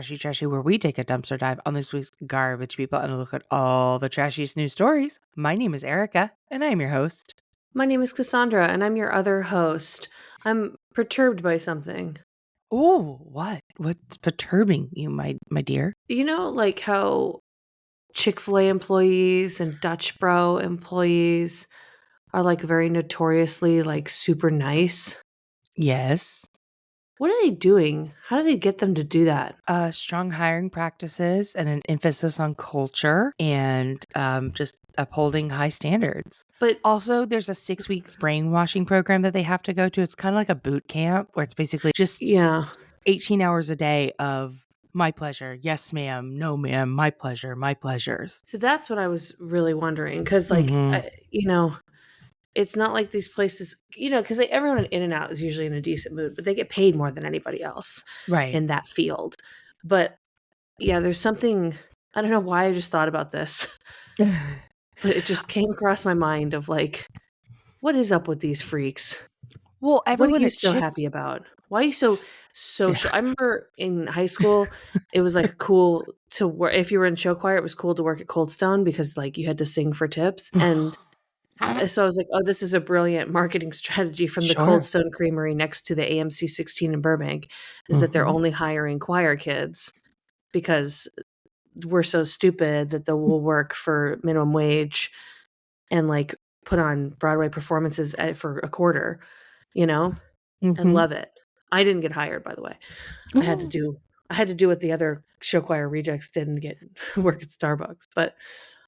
Trashy, where we take a dumpster dive on this week's Garbage People and look at all the trashiest news stories. My name is Erica, and I am your host. My name is Cassandra, and I'm your other host. I'm perturbed by something. Oh, what? What's perturbing you, my dear? You know, like how Chick-fil-A employees and Dutch Bro employees are like very notoriously like super nice. Yes. What are they doing? How do they get them to do that? Strong hiring practices and an emphasis on culture and just upholding high standards. But Also, there's a 6-week brainwashing program that they have to go to. It's kind of like a boot camp where it's basically just yeah, 18 hours a day of my pleasure. Yes, ma'am. No, ma'am. My pleasure. My pleasures. so that's what I was really wondering because, like, Mhm. it's not like these places, because like, everyone in In-N-Out is usually in a decent mood, but they get paid more than anybody else Right. in that field. But yeah, there's something, I don't know why I just thought about this, but it just came across my mind of like, what is up with these freaks? Well, What are everyone you at so Chick. happy about? Why are you so social? Yeah. I remember in high school, it was like cool to work. If you were in show choir, it was cool to work at Cold Stone because like you had to sing for tips. And so I was like, oh, this is a brilliant marketing strategy from the Cold Sure. Stone Creamery next to the AMC 16 in Burbank, is that they're Mhm. only hiring choir kids because we're so stupid that they will work for minimum wage and like put on Broadway performances for a quarter, and Mhm. love it. I didn't get hired, by the way. I had to do what the other show choir rejects did and get work at Starbucks. But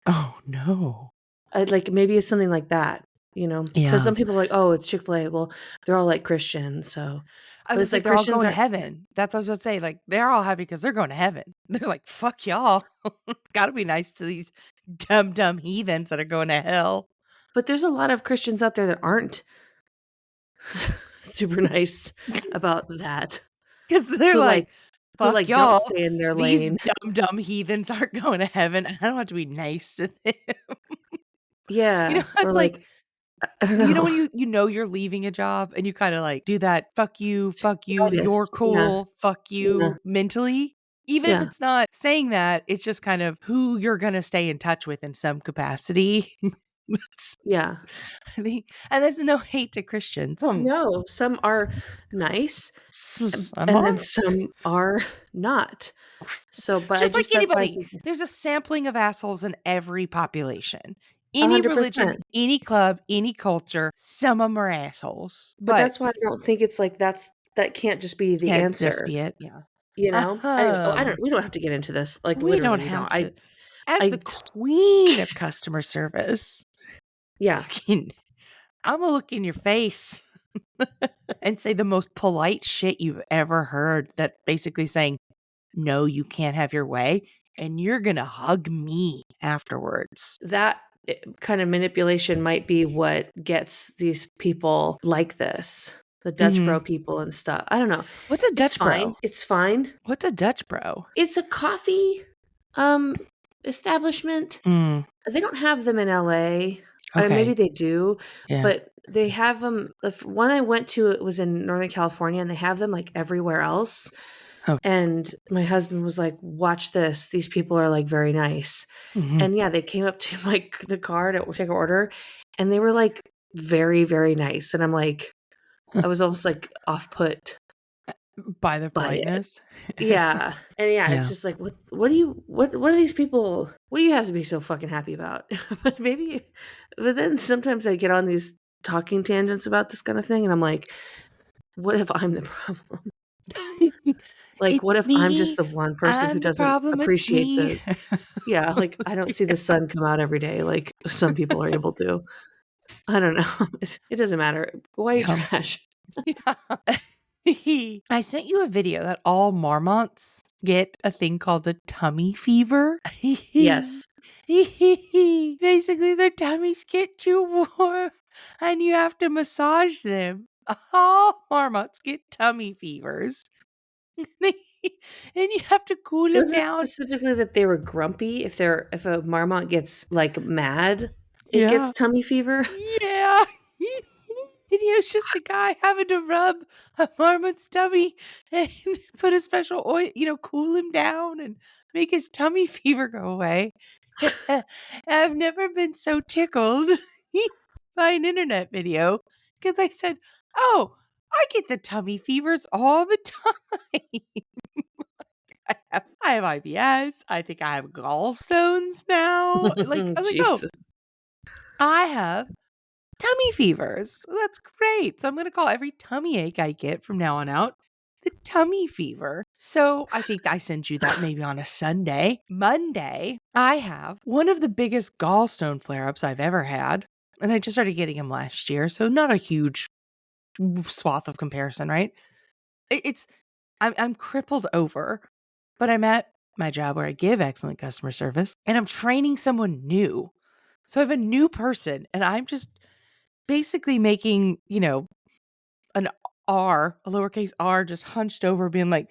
Oh, no. like maybe it's something like that, because Yeah. some people are like, oh, it's Chick-fil-A. Well, they're all like Christians, so. I was But gonna it's say like they're all Christians going to are. heaven. That's what I was gonna say. Like, they're all happy because they're going to heaven. They're like, fuck y'all. Gotta be nice to these dumb heathens that are going to hell. But there's a lot of Christians out there that aren't super nice about that. Because they're Who like, like who fuck like don't y'all. stay in their These lane. dumb heathens aren't going to heaven. I don't have to be nice to them. Yeah, or It's like, like I don't when know. you're leaving a job and you kind of like do that fuck you, you're Senioritis. Yeah, cool, fuck yeah, you mentally. Even if yeah, it's not saying that, it's just kind of who you're going to stay in touch with in some capacity. It's- yeah. I mean, and there's no hate to Christians. No, some are nice, Some and then are. some are not. So, but I Just like just that's why I anybody, think there's a sampling of assholes in every population. Any religion, 100%. any club, any culture, some of them are assholes. But But that's why I don't think it's like that can't just be the can't just answer, be it. Yeah. Anyway, I don't we don't have to get into this. Like We literally don't we don't. have to. As I the queen of customer service, yeah. I'm gonna look in your face and say the most polite shit you've ever heard. That basically saying, "No, you can't have your way," and you're gonna hug me afterwards. That kind of manipulation might be what gets these people like this. The Dutch Mhm. Bro people and stuff. I don't know. What's a It's Dutch fine. bro? It's fine. What's a Dutch bro? It's a coffee um establishment. Mm, They don't have them in LA. Maybe okay. they do, Yeah. but they have them. The one I went to, it was in Northern California, and they have them like everywhere else. Okay. And my husband was like, "Watch this. These people are like very nice." Mhm. And yeah, they came up to the car to take an order, and they were like very, very nice. And I'm like, I was almost like off put By their by it. politeness. Yeah. And yeah, it's Yeah. just like what are these people, what do you have to be so fucking happy about? But then sometimes I get on these talking tangents about this kind of thing and I'm like, what if I'm the problem? Like what It's if I'm just me. the one person who I'm the doesn't problem. It's appreciate me. like I don't see the sun come out every day like some people are able to. I don't know. It doesn't matter. Why you Yeah. trash? Yeah. I sent you a video that all marmots get a thing called a tummy fever. Yes. Basically, their tummies get too warm and you have to massage them. All marmots get tummy fevers. And you have to cool them Was it down. specifically that they were grumpy? If a marmot gets, like, mad, it gets Yeah. tummy fever? Yeah. And you was just a guy having to rub a marmot's tummy and put a special oil, cool him down and make his tummy fever go away. I've never been so tickled by an internet video because I said, "Oh, I get the tummy fevers all the time." I have IBS. I think I have gallstones now. Like, I was like, "Oh, Jesus. I have tummy fevers. That's great." So I'm going to call every tummy ache I get from now on out the tummy fever. So I think I send you that maybe on a Sunday. Monday, I have one of the biggest gallstone flare ups I've ever had. And I just started getting them last year. So not a huge swath of comparison, right? I'm crippled over, but I'm at my job where I give excellent customer service and I'm training someone new. So I have a new person and I'm just basically making, an a lowercase r, just hunched over, being like,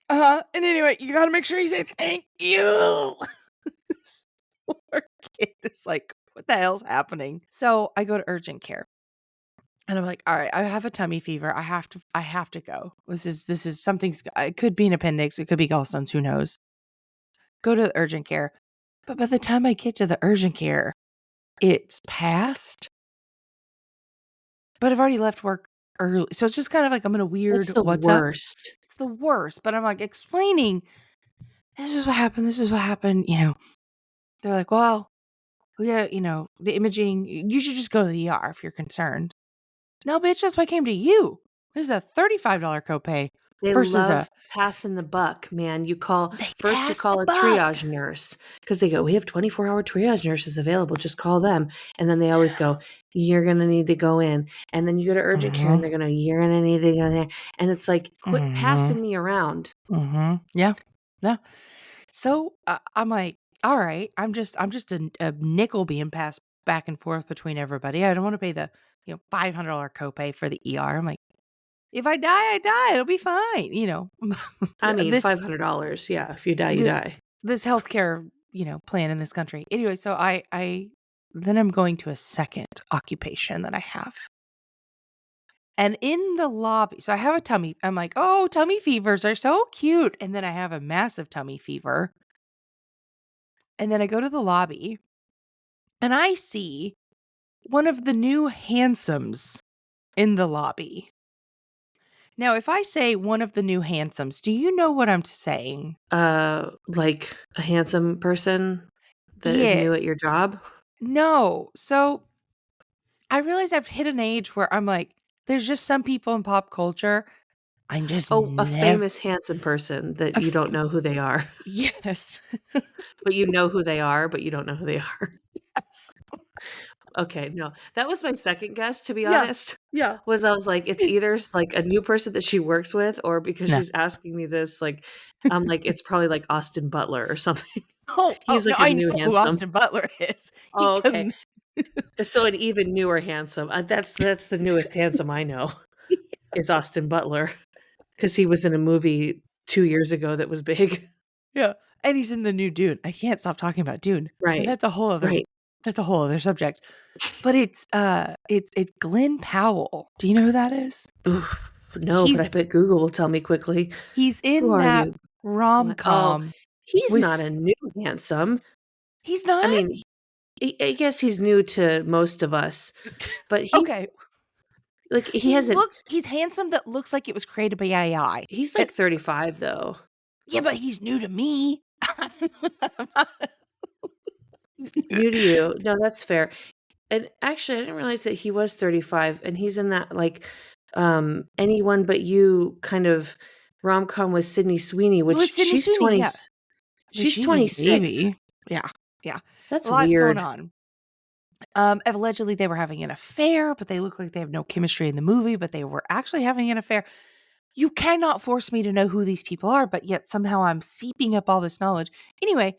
and anyway, you got to make sure you say thank you. This poor kid is like, what the hell's happening? So I go to urgent care. And I'm like, all right, I have a tummy fever. I have to go. This is something. It could be an appendix. It could be gallstones. Who knows? Go to the urgent care. But by the time I get to the urgent care, it's past. But I've already left work early. So it's just kind of like I'm in a weird It's the what's up. worst. It's the worst. But I'm like explaining, this is what happened. This is what happened. They're like, well, yeah, the imaging, you should just go to the ER if you're concerned. No, bitch, that's why I came to you. This is a $35 copay They versus love passing the buck, man. You call they first, you pass call the a buck. triage nurse because they go, we have 24-hour triage nurses available. Just call them. And then they always go, you're going to need to go in. And then you go to urgent care and they're going to, you're going to need to go there. And it's like, quit passing me around. Yeah. So I'm like, all right, I'm just a nickel being passed back and forth between everybody. I don't want to pay the $500 copay for the ER. I'm like, if I die, I die. It'll be fine. I mean, this $500. Yeah. If you die, you die. this healthcare plan in this country. Anyway, so I then I'm going to a second occupation that I have. And in the lobby, so I have a tummy. I'm like, oh, tummy fevers are so cute. And then I have a massive tummy fever. And then I go to the lobby and I see one of the new handsomes in the lobby. Now, if I say one of the new handsomes, do you know what I'm saying? Like a handsome person that is new at your job? No. So I realize I've hit an age where I'm like, there's just some people in pop culture. I'm just A famous handsome person that you don't know who they are. Yes. But you know who they are, but you don't know who they are. Yes. Okay, no. That was my second guess, to be Yeah. honest. Yeah. I was like, it's either like a new person that she works with, or because No. she's asking me this, like, I'm like, it's probably like Austin Butler or something. He's no, like a I new know who handsome. Austin Butler is. Oh, okay. So an even newer handsome. That's the newest handsome I know is Austin Butler because he was in a movie 2 years ago that was big. Yeah, and he's in the new Dune. I can't stop talking about Dune. But Right. that's a whole other. Right. That's a whole other subject. But it's Glenn Powell. Do you know who that is? Oof, no, but I bet Google will tell me quickly. He's in Who are that you? rom-com. He's not a new handsome. He's not? I mean, I guess he's new to most of us, but he's okay. Like he's handsome that looks like it was created by AI. He's like 35 though. Yeah, but he's new to me. New to you. No, that's fair. And actually, I didn't realize that he was 35 and he's in that like Anyone But You kind of rom-com with Sydney Sweeney, which she's 20. Yeah. She's 26. Yeah. That's a lot weird. going on. Allegedly they were having an affair, but they look like they have no chemistry in the movie, but they were actually having an affair. You cannot force me to know who these people are, but yet somehow I'm seeping up all this knowledge. Anyway,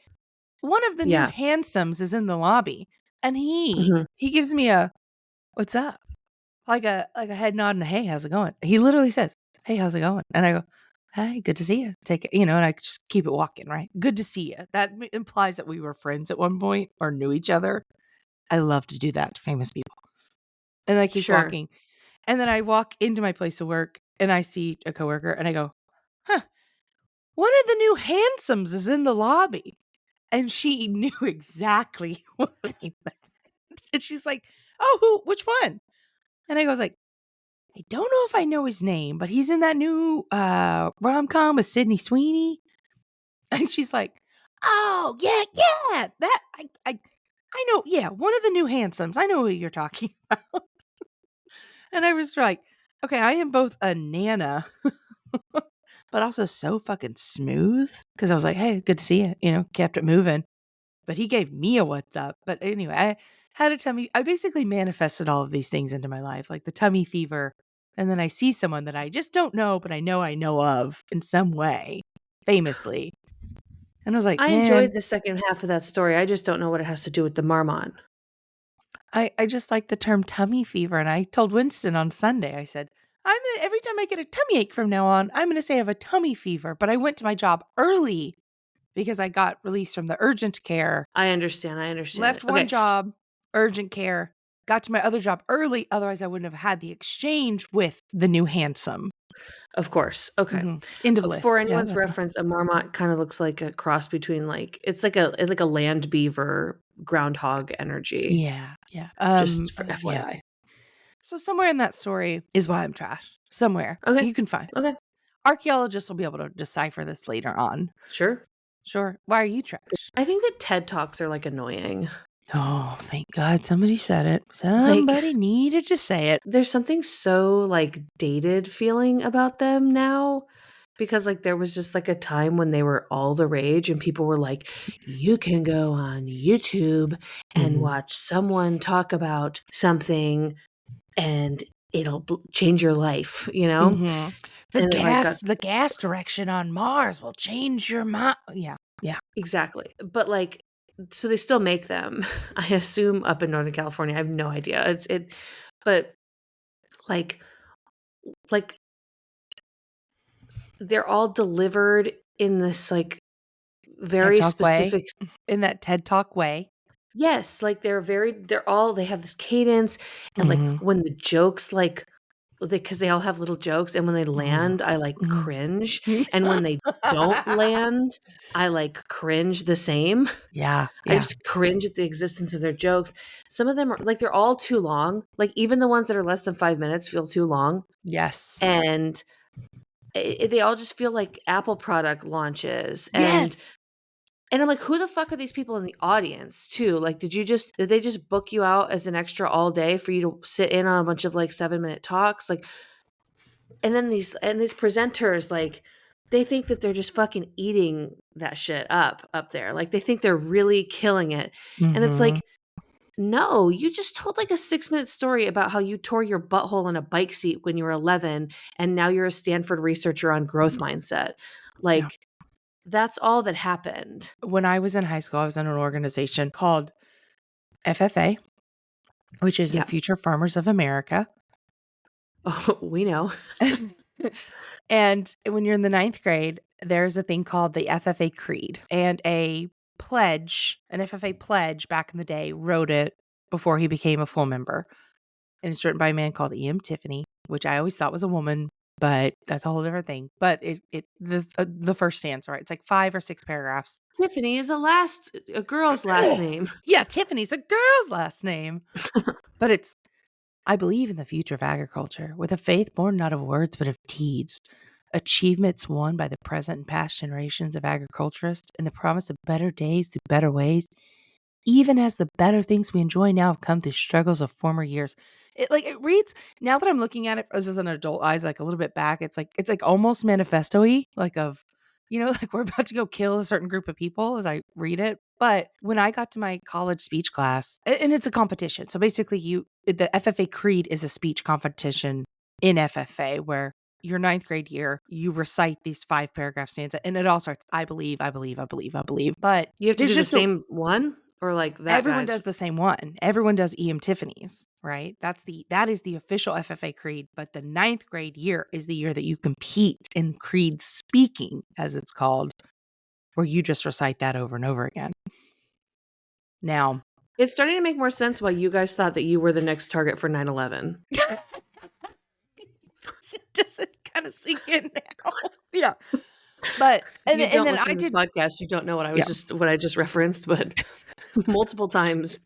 one of the new handsomes is in the lobby, and he gives me a what's up? Like a head nod and a hey, how's it going? He literally says, "Hey, how's it going?" And I go, "Hey, good to see you." Take it, and I just keep it walking, right? Good to see you. That implies that we were friends at one point or knew each other. I love to do that to famous people. And I keep walking. And then I walk into my place of work and I see a coworker and I go, huh, one of the new handsomes is in the lobby. And she knew exactly what I meant. And she's like, oh, which one? And I was like, I don't know if I know his name, but he's in that new rom-com with Sydney Sweeney. And she's like, oh, yeah, that I know, yeah, one of the new handsomes. I know who you're talking about. And I was like, okay, I am both a nana, but also so fucking smooth. Because I was like, hey, good to see you. Kept it moving. But he gave me a what's up. But anyway, I had a tummy. I basically manifested all of these things into my life, like the tummy fever. And then I see someone that I just don't know, but I know of in some way, famously. And I was like, I man, enjoyed the second half of that story. I just don't know what it has to do with the Marmot. I just like the term tummy fever. And I told Winston on Sunday, I said, every time I get a tummy ache from now on, I'm going to say I have a tummy fever. But I went to my job early because I got released from the urgent care. I understand. Left one job, urgent care, got to my other job early. Otherwise, I wouldn't have had the exchange with the new handsome. Of course. Okay. Mm-hmm. End of list. For anyone's reference, a Marmot kind of looks like a cross between it's like a land beaver groundhog energy. Yeah. Just for FYI. Yeah. So somewhere in that story is why I'm trash. Somewhere. Okay. You can find it. Okay. Archaeologists will be able to decipher this later on. Sure. Why are you trash? I think that TED Talks are annoying. Oh, thank God somebody said it. Somebody needed to say it. There's something so dated feeling about them now, because there was just a time when they were all the rage and people were like, you can go on YouTube and watch someone talk about something and it'll change your life, Mm-hmm. The gas direction on Mars will change your mind. Yeah. Exactly. But so they still make them, I assume, up in Northern California. I have no idea. But they're all delivered in this very specific way. In that TED Talk way. Yes, they have this cadence, and when the jokes because they all have little jokes, and when they land, I cringe, and when they don't land, I cringe the same. Yeah. I just cringe at the existence of their jokes. Some of them are they're all too long. Even the ones that are less than 5 minutes feel too long. Yes. And they all just feel like Apple product launches. Yes. And I'm like, who the fuck are these people in the audience too? Did they just book you out as an extra all day for you to sit in on a bunch of 7-minute talks? And then these presenters, they think that they're just fucking eating that shit up there. They think they're really killing it. Mm-hmm. And it's no, you just told a 6-minute story about how you tore your butthole in a bike seat when you were 11. And now you're a Stanford researcher on growth mindset. That's all that happened. When I was in high school, I was in an organization called FFA, which is the Future Farmers of America. Oh, we know. And when you're in the 9th grade, there's a thing called the FFA Creed, and an FFA pledge back in the day wrote it before he became a full member. And it's written by a man called E.M. Tiffany, which I always thought was a woman, but that's a whole different thing. But the first stanza, right? It's 5 or 6 paragraphs. Tiffany is a girl's last name. Yeah, Tiffany's a girl's last name. But it's, I believe in the future of agriculture, with a faith born not of words but of deeds, achievements won by the present and past generations of agriculturists, and the promise of better days through better ways, even as the better things we enjoy now have come through struggles of former years. It reads, now that I'm looking at it as an adult eyes, a little bit back, it's almost manifesto-y, we're about to go kill a certain group of people as I read it. But when I got to my college speech class, and it's a competition. So basically the FFA Creed is a speech competition in FFA where your 9th grade year, you recite these 5-paragraph stanza, and it all starts, I believe. But you have to do the same one? Or that everyone does the same one. Everyone does E.M. Tiffany's, right? That is the official FFA Creed. But the 9th grade year is the year that you compete in Creed speaking, as it's called, where you just recite that over and over again. Now, it's starting to make more sense why you guys thought that you were the next target for 9/11. doesn't kind of sink in now. Yeah. But If and you don't then listen I to this did podcast, you don't know what yeah. what I just referenced, but multiple times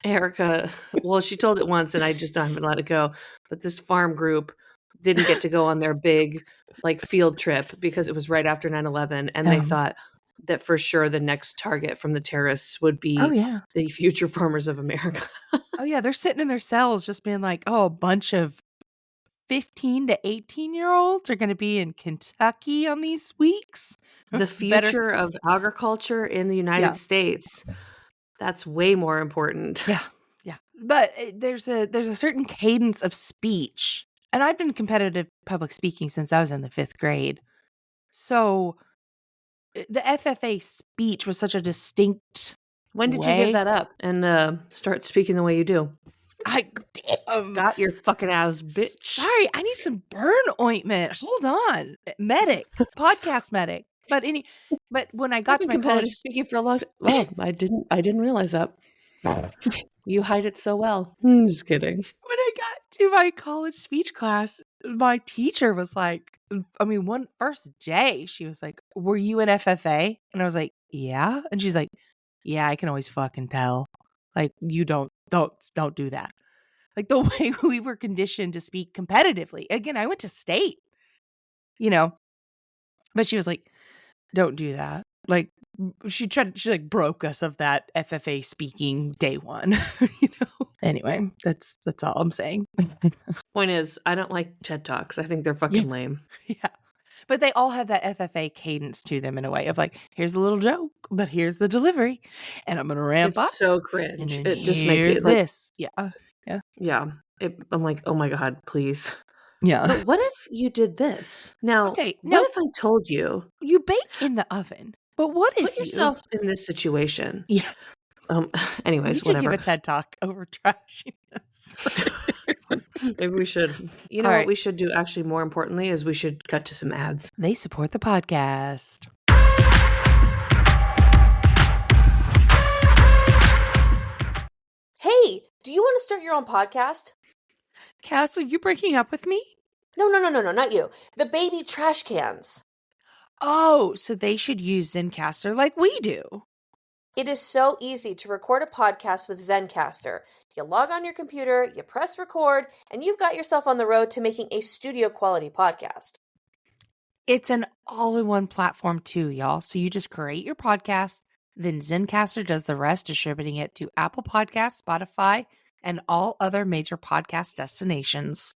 Erica, well, she told it once and I just haven't let it go. But this farm group didn't get to go on their big like field trip because it was right after 9/11 and they thought that for sure the next target from the terrorists would Oh be yeah. the future farmers of America. Oh yeah, they're sitting in their cells just being like, "Oh, a bunch of 15 to 18-year-olds are going to be in Kentucky on these weeks." The Better. future of agriculture in the United Yeah. States. That's way more important. Yeah. Yeah. But there's a certain cadence of speech. And I've been competitive public speaking since I was in the 5th grade. So the FFA speech was such a distinct When did you give way. that up and start speaking the way you do? Damn. Got your fucking ass, bitch. Sorry, I need some burn ointment. Hold on. Medic, podcast medic. But when I I've got to been my competitive college, speaking for a long time. Oh, I didn't realize that. You hide it so well. Just kidding. when I got to my college speech class, my teacher was like, one first day, she was like, "Were you in FFA?" And I was like, "Yeah." And she's like, "Yeah, I can always fucking tell. Like, you don't do that." Like the way we were conditioned to speak competitively. Again, I went to state, but she was like, "Don't do that." Like she like broke us of that FFA speaking day one, Anyway, that's all I'm saying. Point is, I don't like TED Talks. I think they're fucking Yes. lame. Yeah. But they all have that FFA cadence to them in a way of like, here's a little joke, but here's the delivery, and I'm gonna ramp up. It's so And cringe. then It just makes here's it like, this. Yeah. yeah. I'm like, oh my God, please. Yeah. But what if you did this? Now, Okay, what now- if I told you, You bake in the oven, but what if put yourself in this situation? Yeah. Anyways, We should whatever. give a TED Talk over trashiness. Maybe we should. You know All what right. we should do actually more importantly is we should cut to some ads. They support the podcast. Hey, do you want to start your own podcast? Cass, are you breaking up with me? No, not you. The baby trash cans. Oh, so they should use Zencastr like we do. It is so easy to record a podcast with Zencastr. You log on your computer, you press record, and you've got yourself on the road to making a studio quality podcast. It's an all-in-one platform too, y'all. So you just create your podcast, then Zencastr does the rest, distributing it to Apple Podcasts, Spotify, and all other major podcast destinations.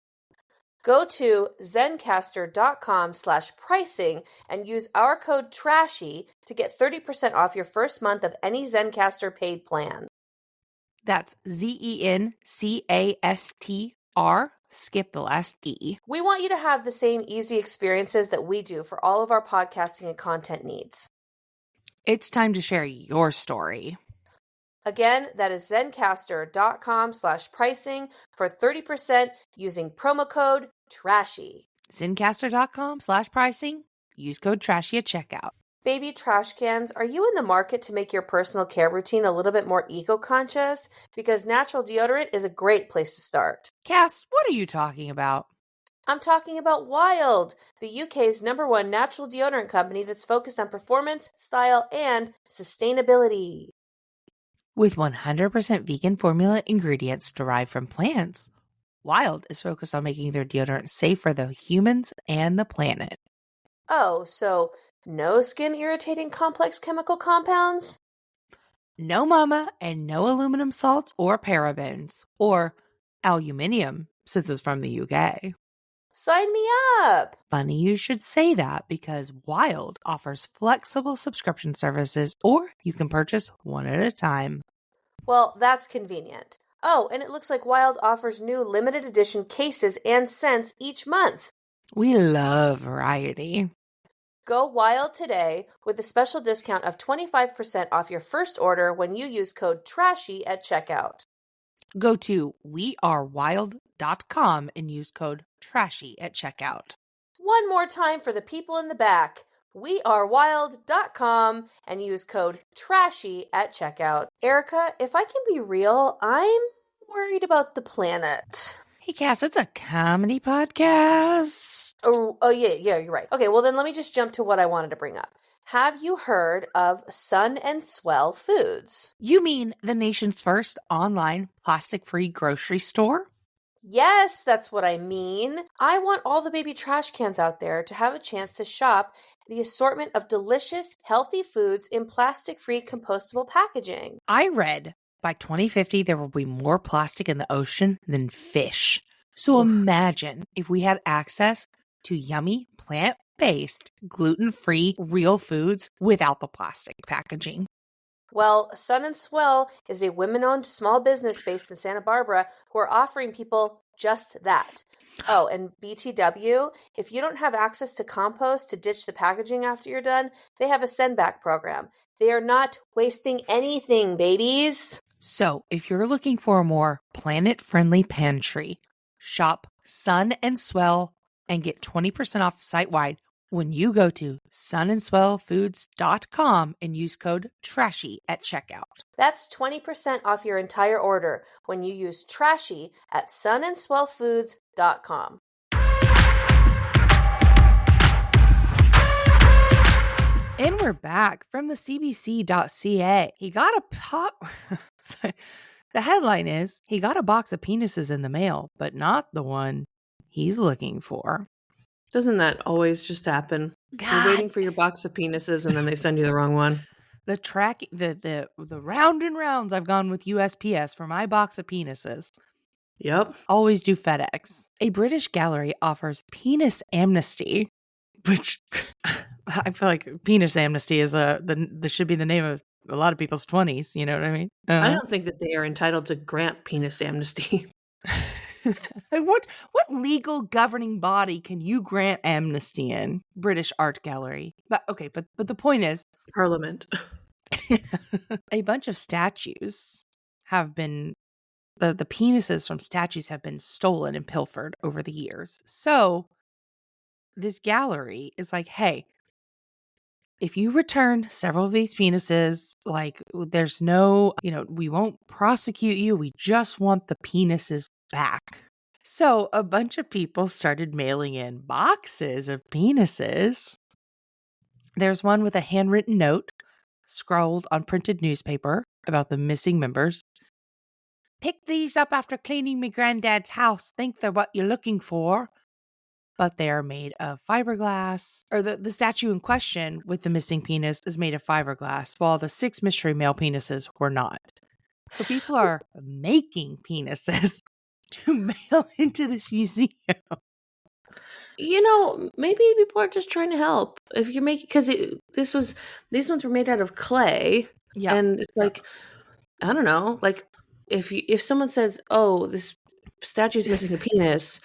Go to zencastr.com/pricing and use our code TRASHY to get 30% off your first month of any Zencastr paid plan. That's Zencastr. Skip the last D. We want you to have the same easy experiences that we do for all of our podcasting and content needs. It's time to share your story. Again, that is zencastr.com/pricing for 30% using promo code TRASHY. Zencastr.com/pricing. Use code TRASHY at checkout. Baby trash cans, are you in the market to make your personal care routine a little bit more eco-conscious? Because natural deodorant is a great place to start. Cass, what are you talking about? I'm talking about Wild, the UK's #1 natural deodorant company that's focused on performance, style, and sustainability. With 100% vegan formula ingredients derived from plants, Wild is focused on making their deodorant safe for the humans and the planet. Oh, so no skin-irritating complex chemical compounds? No mama and no aluminum salts or parabens, or aluminium, since it's from the UK. Sign me up! Funny you should say that because Wild offers flexible subscription services, or you can purchase one at a time. Well, that's convenient. Oh, and it looks like Wild offers new limited edition cases and scents each month. We love variety. Go Wild today with a special discount of 25% off your first order when you use code TRASHY at checkout. Go to wearewild.com and use code TRASHY at checkout. One more time for the people in the back. wearewild.com and use code TRASHY at checkout. Erica, if I can be real, I'm worried about the planet. Hey, Cass, it's a comedy podcast. Oh yeah, you're right. Okay, well then let me just jump to what I wanted to bring up. Have you heard of Sun and Swell Foods? You mean the nation's first online plastic-free grocery store? Yes, that's what I mean. I want all the baby trash cans out there to have a chance to shop the assortment of delicious, healthy foods in plastic-free compostable packaging. I read by 2050 there will be more plastic in the ocean than fish. So imagine if we had access to yummy, plant-based, gluten-free, real foods without the plastic packaging. Well, Sun and Swell is a women-owned small business based in Santa Barbara who are offering people just that. Oh, and BTW, if you don't have access to compost to ditch the packaging after you're done, they have a send-back program. They are not wasting anything, babies. So if you're looking for a more planet-friendly pantry, shop Sun and Swell and get 20% off site-wide when you go to sunandswellfoods.com and use code TRASHY at checkout. That's 20% off your entire order when you use TRASHY at sunandswellfoods.com. And we're back from the CBC.ca. He got a pop. Sorry. The headline is, he got a box of penises in the mail, but not the one he's looking for. Doesn't that always just happen? You're waiting for your box of penises and then they send you the wrong one. The round and rounds I've gone with USPS for my box of penises. Yep. Always do FedEx. A British gallery offers penis amnesty, which I feel like penis amnesty is this should be the name of a lot of people's 20s. You know what I mean? I don't think that they are entitled to grant penis amnesty. What legal governing body can you grant amnesty in? British Art Gallery. But the point is, Parliament. a bunch of statues have been the penises from statues have been stolen and pilfered over the years. So this gallery is like, hey, if you return several of these penises, like there's no, we won't prosecute you. We just want the penises back. So a bunch of people started mailing in boxes of penises. There's one with a handwritten note scrawled on printed newspaper about the missing members. Pick these up after cleaning my granddad's house. Think they're what you're looking for. But they are made of fiberglass. Or the statue in question with the missing penis is made of fiberglass, while the 6 mystery male penises were not. So people are making penises to mail into this museum. Maybe people are just trying to help. If you're making, because these ones were made out of clay, and it's like, I don't know, like if someone says, "Oh, this statue's missing a penis,"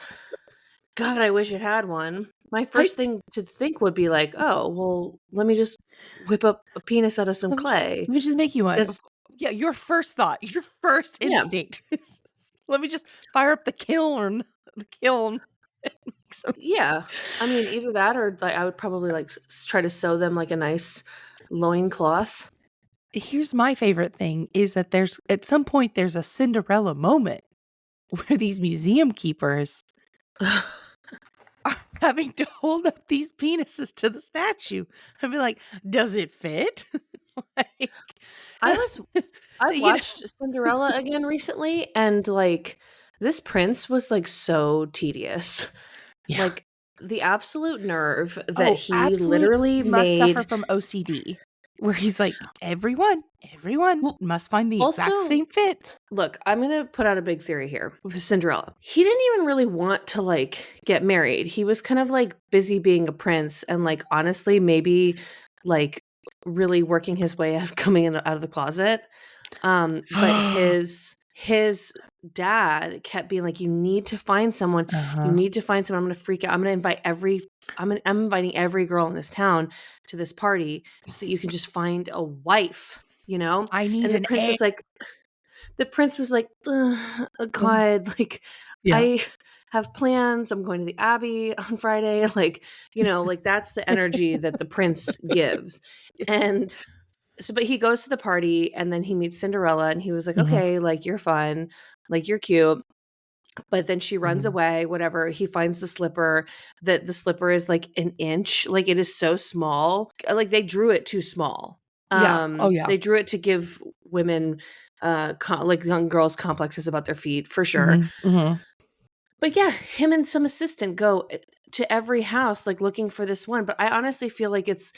God, I wish it had one. My first thing to think would be like, "Oh, well, let me just whip up a penis out of some clay." Let me just make you one. Yeah, your first thought, your first instinct. Let me just fire up the kiln. Yeah, I mean, either that or like I would probably like try to sew them like a nice loincloth. Here's my favorite thing is that there's at some point there's a Cinderella moment where these museum keepers are having to hold up these penises to the statue and be like, does it fit? I watched Cinderella again recently, and like this prince was like so tedious. Yeah. Like the absolute nerve that he literally must suffer from OCD, where he's like, everyone must find the exact same fit. Look, I'm gonna put out a big theory here with Cinderella. He didn't even really want to like get married. He was kind of like busy being a prince, and like honestly, maybe like really working his way out of coming out of the closet. But his dad kept being like, you need to find someone. You need to find someone. I'm going to freak out. I'm inviting every girl in this town to this party so that you can just find a wife, I need and the prince was like, oh God, like I have plans. I'm going to the Abbey on Friday. Like, like that's the energy that the prince gives. And so, but he goes to the party and then he meets Cinderella and he was like, okay, like you're fun, like you're cute. But then she runs Mhm. away, whatever. He finds the slipper, that the slipper is like an inch. Like it is so small. Like they drew it too small. Yeah. Oh, yeah. They drew it to give women like young girls complexes about their feet for sure. Mhm, mhm. But yeah, him and some assistant go to every house like looking for this one. But I honestly feel like it's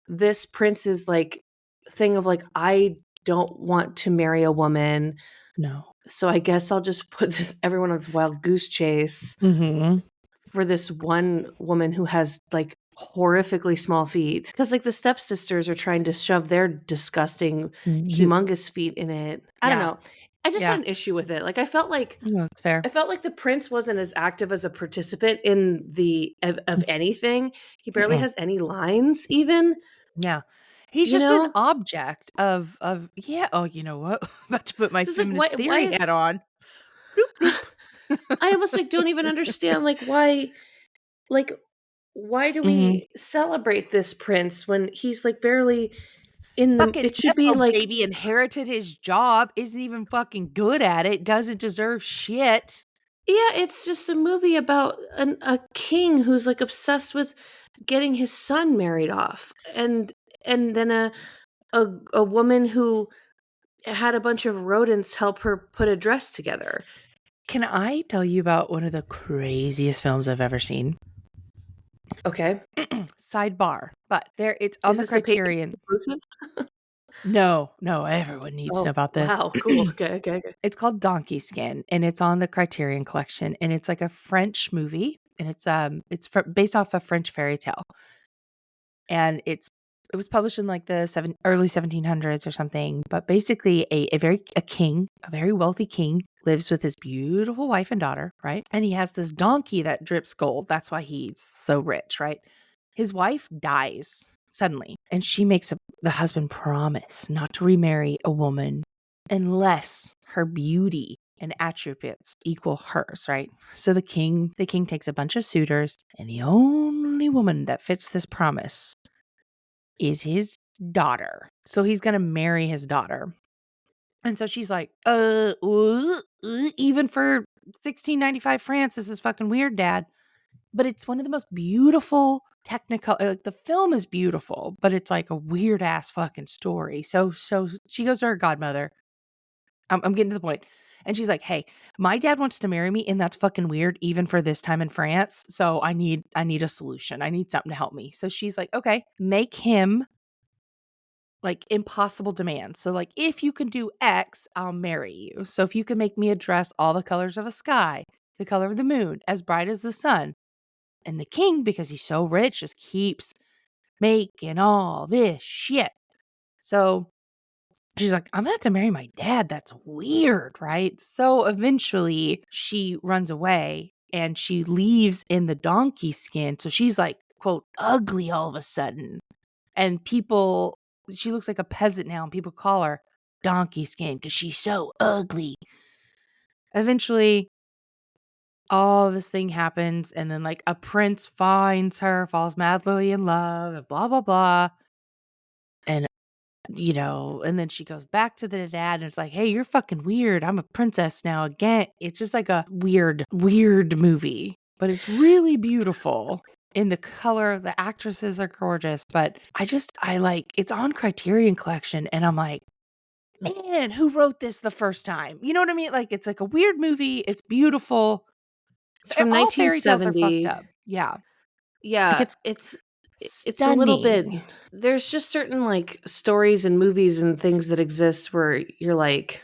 this prince's like thing of like, I don't want to marry a woman. No. So I guess I'll just put this everyone on this wild goose chase Mhm. for this one woman who has like horrifically small feet. Because like the stepsisters are trying to shove their disgusting, humongous feet in it. I don't Yeah. know. I just Yeah. had an issue with it. Like I felt like No, it's fair. the prince wasn't as active as a participant in the of anything. He barely Mm-mm. has any lines even. Yeah. He's You just an know? object of yeah, oh, you know what? About to put my Just like feminist why theory is hat on. Bloop, bloop. I almost like don't even understand like why do Mhm. we celebrate this prince when he's like barely in the Fucking it should be Nepo like baby inherited his job, isn't even fucking good at it, doesn't deserve shit. yeah, it's just a movie about a king who's like obsessed with getting his son married off and then a woman who had a bunch of rodents help her put a dress together. Can I tell you about one of the craziest films I've ever seen? Okay. Sidebar, but it's on Is the this a paid Criterion. exclusive? No, everyone needs to know Oh, about this. wow, cool. Okay, okay, okay. It's called Donkey Skin, and it's on the Criterion Collection, and it's like a French movie, and it's based off a French fairy tale, and it was published in like the early 1700s or something. But basically, a very wealthy king lives with his beautiful wife and daughter, right? And he has this donkey that drips gold. That's why he's so rich, right? His wife dies suddenly, and she makes the husband promise not to remarry a woman unless her beauty and attributes equal hers, right? So the king takes a bunch of suitors, and the only woman that fits this promise is his daughter. So he's going to marry his daughter. And so she's like, even for 1695 France, this is fucking weird, Dad. But it's one of the most beautiful technical, like the film is beautiful, but it's like a weird ass fucking story. So she goes to her godmother. I'm getting to the point. And she's like, "Hey, my dad wants to marry me, and that's fucking weird, even for this time in France. So I need a solution. I need something to help me." So she's like, "Okay, make him like impossible demands. So like, if you can do X, I'll marry you. So if you can make me a dress all the colors of a sky, the color of the moon, as bright as the sun." And the king, because he's so rich, just keeps making all this shit. So she's like, "I'm gonna have to marry my dad. That's weird, right?" So eventually she runs away and she leaves in the donkey skin. So she's like, quote, ugly all of a sudden. And she looks like a peasant now, and people call her Donkey Skin because she's so ugly. Eventually, all this thing happens, and then like a prince finds her, falls madly in love, and blah, blah, blah. And and then she goes back to the dad and it's like, "Hey, you're fucking weird. I'm a princess now again." It's just like a weird, weird movie, but it's really beautiful in the color. The actresses are gorgeous, but I like it's on Criterion Collection and I'm like, man, who wrote this the first time? You know what I mean? Like, it's like a weird movie. It's beautiful. It's from All fairy tales are fucked 1970. up. Yeah. Like, Yeah, it's it's a little bit stunning. there's just certain like stories and movies and things that exist where you're like,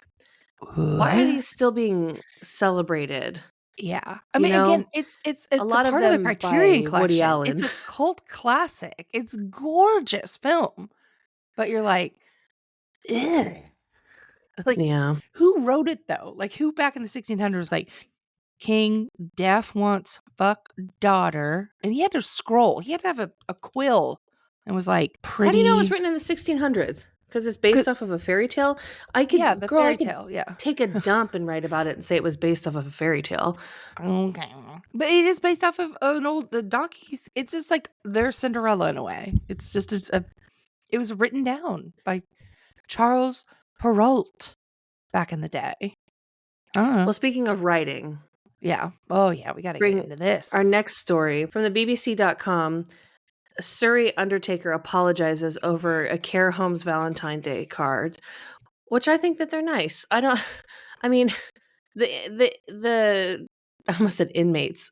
why are What? these still being celebrated? Yeah. I You mean, again, know? it's A a lot of part of the them Criterion by Woody Collection. It's Allen. a cult classic. It's gorgeous film. But you're like, ugh. Like, Yeah. who wrote it though? Like, who back in the 1600s like, king deaf wants fuck daughter, and he had to scroll. He had to have a quill and was like How do you know it was pretty. written in the 1600s? Because it's based off of a fairy tale? I Yeah, could the girl, I fairy could tale. Yeah. take a dump and write about it and say it was based off of a fairy tale. Okay. But it is based off of the donkeys. It's just like their Cinderella in a way. It's just it was written down by Charles Perrault back in the day. I don't know. Well, speaking of writing, Yeah. Oh, yeah. We got to get Bring into this. our next story from the BBC.com. A Surrey undertaker apologizes over a care home's Valentine's Day card, which I think that they're nice. I mean, the I almost said inmates.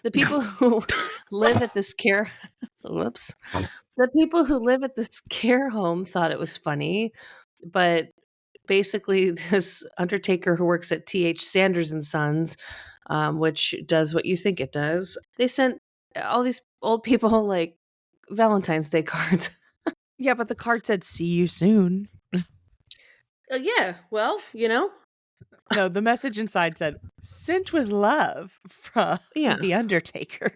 The people who live at this care whoops. The people who live at this care home thought it was funny, but basically this undertaker who works at TH Sanders and Sons, which does what you think it does, they sent all these old people like Valentine's Day cards. Yeah, but the card said, see you soon. Yeah, well, No, the message inside said, sent with love from Yeah. the Undertaker.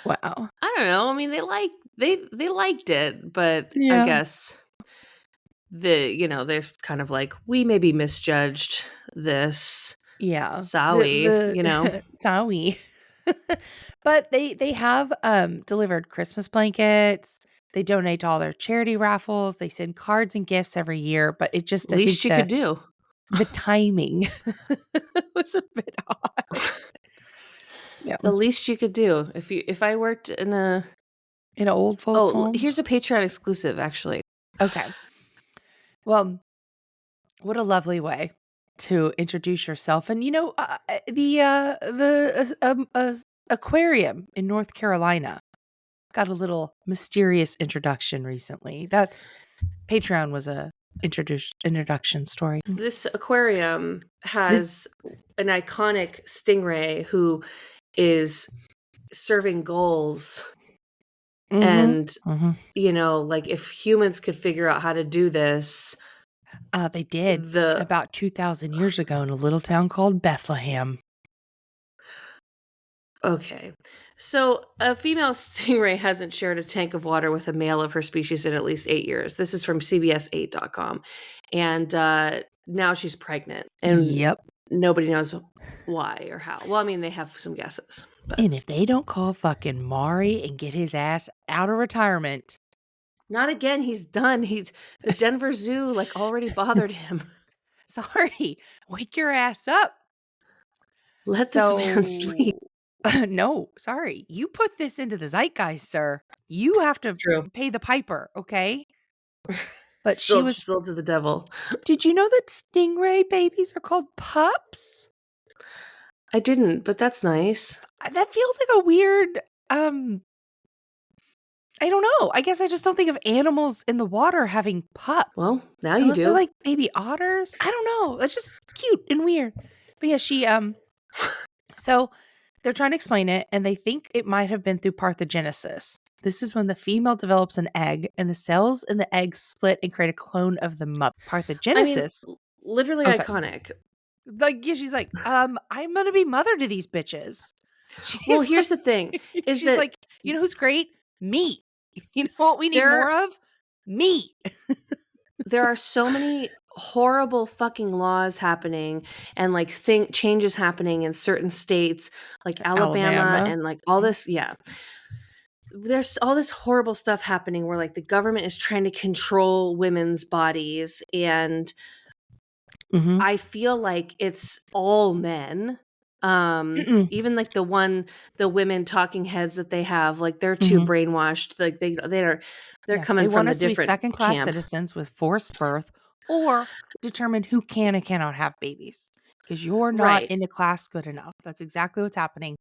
Wow. I don't know. I mean, they liked it, but Yeah. I guess they're kind of like, we maybe misjudged this. Yeah. Sorry, Sorry. But they have delivered Christmas blankets. They donate to all their charity raffles. They send cards and gifts every year, but it just least you could do. The timing was a bit odd. Yeah. The least you could do if I worked in an old folks home. Here's a Patreon exclusive, actually. Okay. Well, what a lovely way to introduce yourself. And the aquarium in North Carolina got a little mysterious introduction recently. That Patreon was a introduction story. This aquarium has an iconic stingray who is serving goals. And, like if humans could figure out how to do this. They did about 2,000 years ago in a little town called Bethlehem. Okay. So a female stingray hasn't shared a tank of water with a male of her species in at least 8 years. This is from CBS8.com. And now she's pregnant. And yep. Nobody knows why or how. Well, I mean, they have some guesses. But. And if they don't call fucking Maury and get his ass out of retirement. Not again. He's done. The Denver Zoo already bothered him. Sorry. Wake your ass up. Let this man sleep. No, sorry. You put this into the zeitgeist, sir. You have to pay the piper, okay? But she was sold to the devil. Did you know that stingray babies are called pups? I didn't, but that's nice. That feels like a weird, I don't know. I guess I just don't think of animals in the water having pups. Well, now you Unless do. They're like baby otters. I don't know. It's just cute and weird. But yeah, she, so they're trying to explain it, and they think it might have been through parthenogenesis. This is when the female develops an egg, and the cells in the egg split and create a clone of the mother. Parthenogenesis. I mean, literally iconic. She's like, I'm gonna be mother to these bitches. Well, here's the thing: is she's like, you know who's great? Me. You know what we need more of? Me. There are so many horrible fucking laws happening and changes happening in certain states like Alabama and all this. Yeah. There's all this horrible stuff happening where the government is trying to control women's bodies, and I feel like it's all men. Even the women talking heads that they have, they're too brainwashed. They're coming from a different second-class camp. citizens with forced birth, or determine who can and cannot have babies because you're not in a class good enough. That's exactly what's happening.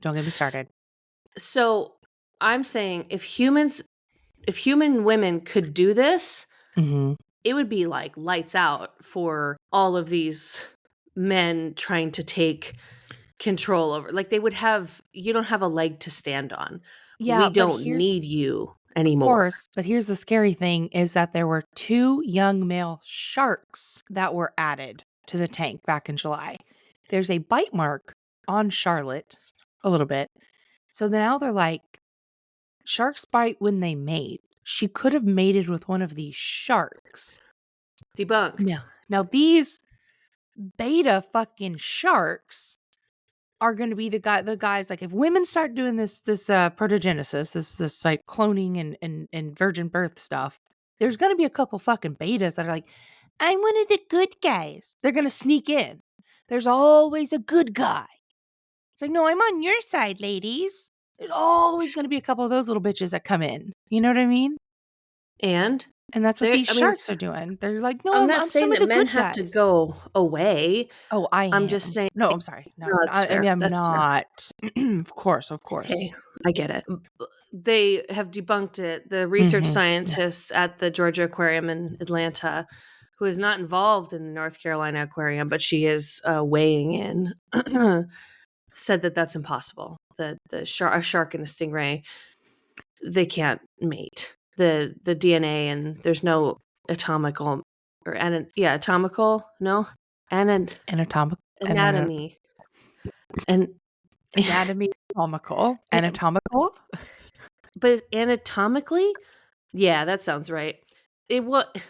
Don't get me started. So I'm saying if human women could do this, it would be lights out for all of these men trying to take control over. They would have, you don't have a leg to stand on. Yeah, we don't need you anymore. Of course, but here's the scary thing is that there were 2 young male sharks that were added to the tank back in July. There's a bite mark on Charlotte a little bit. So now they're like, sharks bite when they mate. She could have mated with one of these sharks. Debunked. Yeah. Now these beta fucking sharks are going to be the guys if women start doing this protogenesis, this cloning and virgin birth stuff, there's going to be a couple fucking betas that are like, I'm one of the good guys. They're going to sneak in. There's always a good guy. It's like, no, I'm on your side, ladies. There's always going to be a couple of those little bitches that come in. You know what I mean? And And that's what They're- these I mean, sharks are doing. They're like, no, I'm not I'm saying some of that the men good have to guys. go away. Oh, I am. I'm just saying. No, I'm sorry. No, No, that's I fair. mean, I'm That's fair. not. Of course. Okay, I get it. They have debunked it. The research Mhm. scientist at the Georgia Aquarium in Atlanta, who is not involved in the North Carolina Aquarium, but she is weighing in, said that that's impossible. That a shark and a stingray, they can't mate. The DNA, and there's no atomical or atomical, no, Anatomical. anatomy and Anatomy. Anatomical. but anatomically, yeah, that sounds right. It what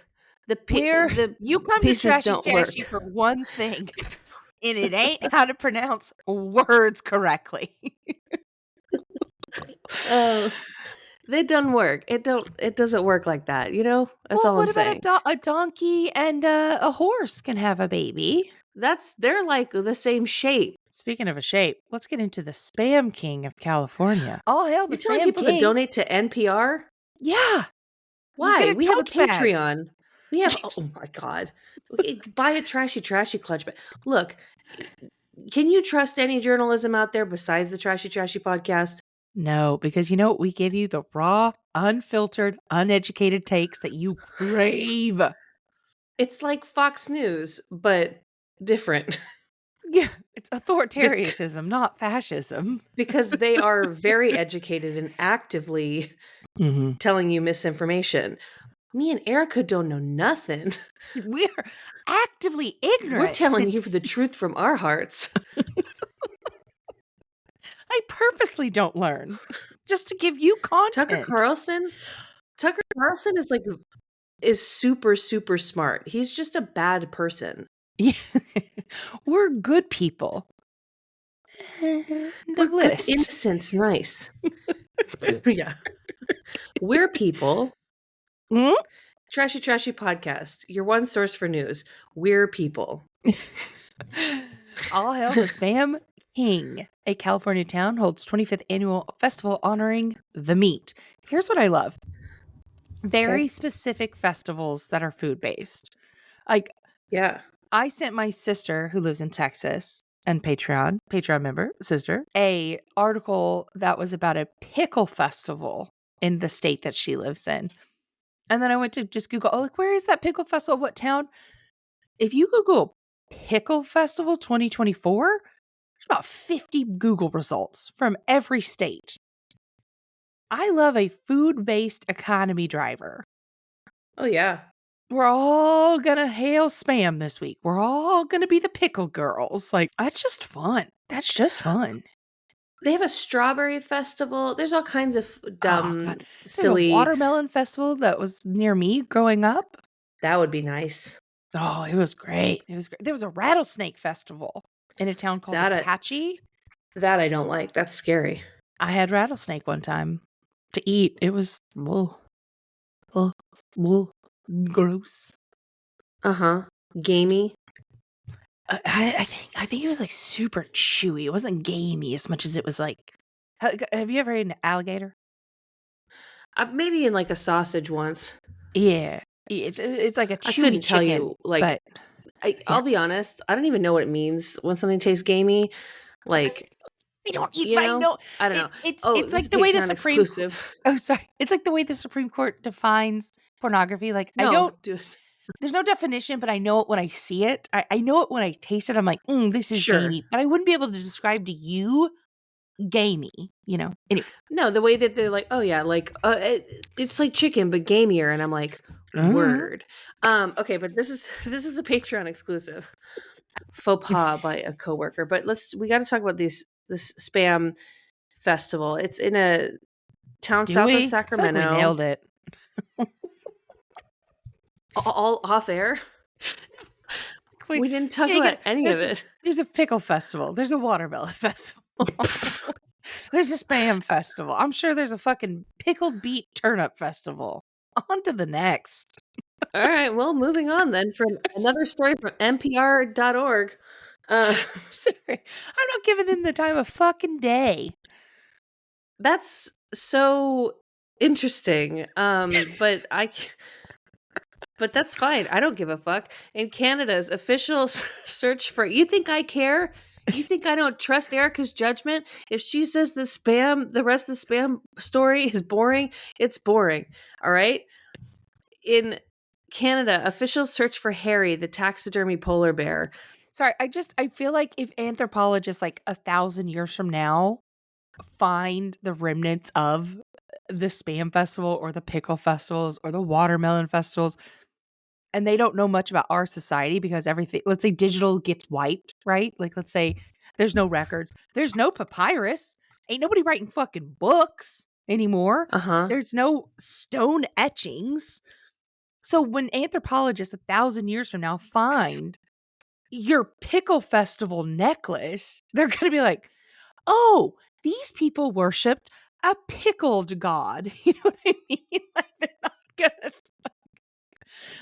Where the you come to pieces Trashy don't work. Trashy for one thing, and it ain't how to pronounce words correctly. They don't work. It doesn't work like that. You know, that's all I'm what saying. about a donkey and a horse can have a baby? They're like the same shape. Speaking of a shape, let's get into the Spam King of California. All hail the You're telling Spam people King. to donate to NPR? Yeah. Why? We have a tote bag. Patreon. We have. Oh my god! Okay, buy a trashy clutch bag. Look, can you trust any journalism out there besides the Trashy podcast? No, because you know what? We give you the raw, unfiltered, uneducated takes that you crave. It's like Fox News, but different. Yeah, it's authoritarianism, not fascism. Because they are very educated and actively telling you misinformation. Me and Erica don't know nothing. We're actively ignorant. We're telling you the truth from our hearts. I purposely don't learn just to give you content. Tucker Carlson is super, super smart. He's just a bad person. Yeah. We're good people. We're good, innocence, nice. Yeah. We're people. Hmm? Trashy podcast. Your one source for news. We're people. All hail the Spam King. A California town holds 25th annual festival honoring the meat. Here's what I love. Very specific festivals that are food-based. Like, yeah. I sent my sister, who lives in Texas, and Patreon member, sister, a article that was about a pickle festival in the state that she lives in. And then I went to just Google, like, where is that pickle festival? What town? If you Google Pickle Festival 2024, there's about 50 Google results from every state. I love a food-based economy driver. Oh, yeah. We're all gonna hail Spam this week. We're all gonna be the pickle girls. Like, that's just fun. That's just fun. They have a strawberry festival. There's all kinds of dumb, silly. There's a watermelon festival that was near me growing up. That would be nice. Oh, it was great. It was great. There was a rattlesnake festival in a town called Apache. That I don't like. That's scary. I had rattlesnake one time to eat. It was gross. Gamey. I think it was like super chewy. It wasn't gamey as much as it was like. Have you ever eaten an alligator? Maybe in like a sausage once. Yeah, it's like a chewy. I couldn't tell chicken, you. Like, I'll be honest. I don't even know what it means when something tastes gamey. Like, we don't eat. I don't know. It's like the way the Supreme. Sorry. It's like the way the Supreme Court defines pornography. Like, I don't. Dude. There's no definition, but I know it when I see it. I know it when I taste it. I'm like, this is gamey. But I wouldn't be able to describe to you gamey, you know? Anyway. No, the way that they're like, oh yeah, like, it's like chicken, but gamier. And I'm like, word. Okay, but this is a Patreon exclusive. Faux pas by a coworker. But we got to talk about this Spam festival. It's in a town south of Sacramento. We nailed it. All off air. We didn't talk about any of it. There's a pickle festival. There's a watermelon festival. There's a Spam festival. I'm sure there's a fucking pickled beet turnip festival. On to the next. All right. Well, moving on then from another story from NPR.org. Sorry. I'm not giving them the time of fucking day. That's so interesting. But but that's fine. I don't give a fuck. In Canada's official search for, you think I care? You think I don't trust Erica's judgment? If she says the rest of the spam story is boring, it's boring. All right. In Canada, official search for Harry, the taxidermy polar bear. Sorry, I feel like if anthropologists like 1,000 years from now find the remnants of the spam festival or the pickle festivals or the watermelon festivals, and they don't know much about our society because everything, let's say digital gets wiped, right? Like, let's say there's no records, there's no papyrus, ain't nobody writing fucking books anymore. There's no stone etchings. So when anthropologists 1,000 years from now find your pickle festival necklace, they're going to be like, oh, these people worshipped a pickled god. You know what I mean? Like, they're not gonna,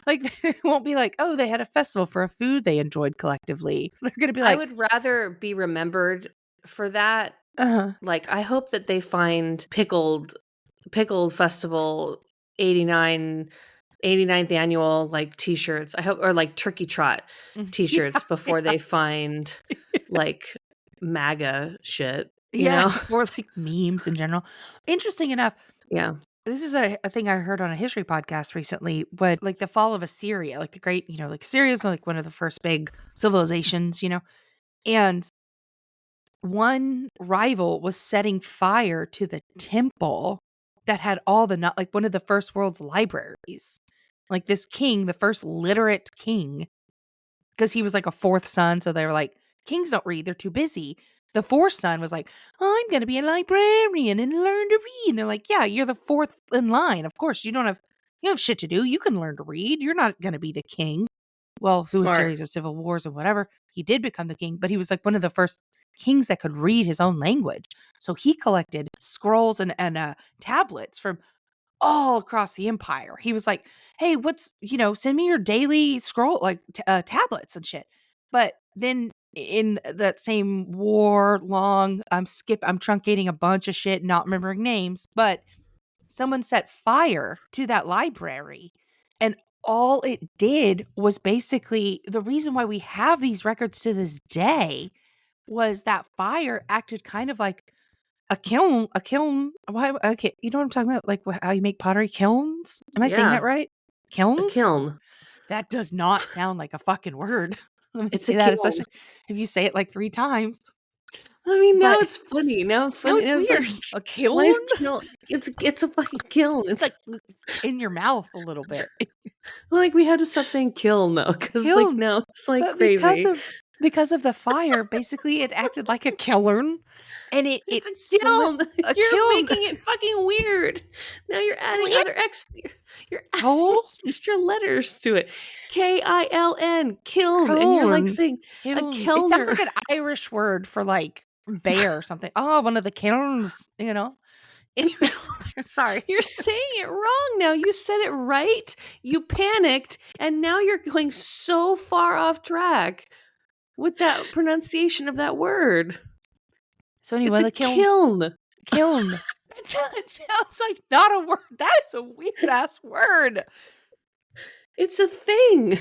like, they won't be like, oh, they had a festival for a food they enjoyed collectively. They're gonna be like, I would rather be remembered for that. Like, I hope that they find pickled festival 89th annual like t-shirts. I hope, or like turkey trot t-shirts before they find like MAGA shit, you know? Or like memes in general. Interesting enough. Yeah. This is a thing I heard on a history podcast recently, but like the fall of Assyria, like the great, you know, like Assyria is like one of the first big civilizations, you know, and one rival was setting fire to the temple that had all the, not like one of the first world's libraries. Like this king, the first literate king, because he was like a fourth son. So they were like, kings don't read, they're too busy. The fourth son was like, oh, I'm going to be a librarian and learn to read. And they're like, yeah, you're the fourth in line. Of course, you have shit to do. You can learn to read. You're not going to be the king. Well, through a series of civil wars and whatever, he did become the king, but he was like one of the first kings that could read his own language. So he collected scrolls and tablets from all across the empire. He was like, hey, send me your daily scroll, like tablets and shit. But then in that same war long, I'm truncating a bunch of shit, not remembering names, but someone set fire to that library. And all it did was basically, the reason why we have these records to this day was that fire acted kind of like a kiln. Why? Okay, you know what I'm talking about? Like how you make pottery, kilns? Am I saying that right? Kilns? A kiln. That does not sound like a fucking word. Let me It's say a that, kiln. especially if you say it like 3 times. I mean, now it's funny. Now it's weird. like, a kiln? Why is kiln? It's a fucking kiln. It's like in your mouth a little bit. Well, like we had to stop saying kiln though, because like now it's like but crazy. Because of the fire, basically it acted like a kiln. And it's a kiln. You're making it fucking weird. Now you're adding other extra letters to it. KILN, kiln. And you're like saying a kilner. It sounds like an Irish word for like bear or something. Oh, one of the kilns, you know. Anyway, I'm sorry. You're saying it wrong now. You said it right. You panicked, and now you're going so far off track with that pronunciation of that word. So anyway, it's a kiln. Kiln. It sounds like not a word. That is a weird ass word. It's a thing.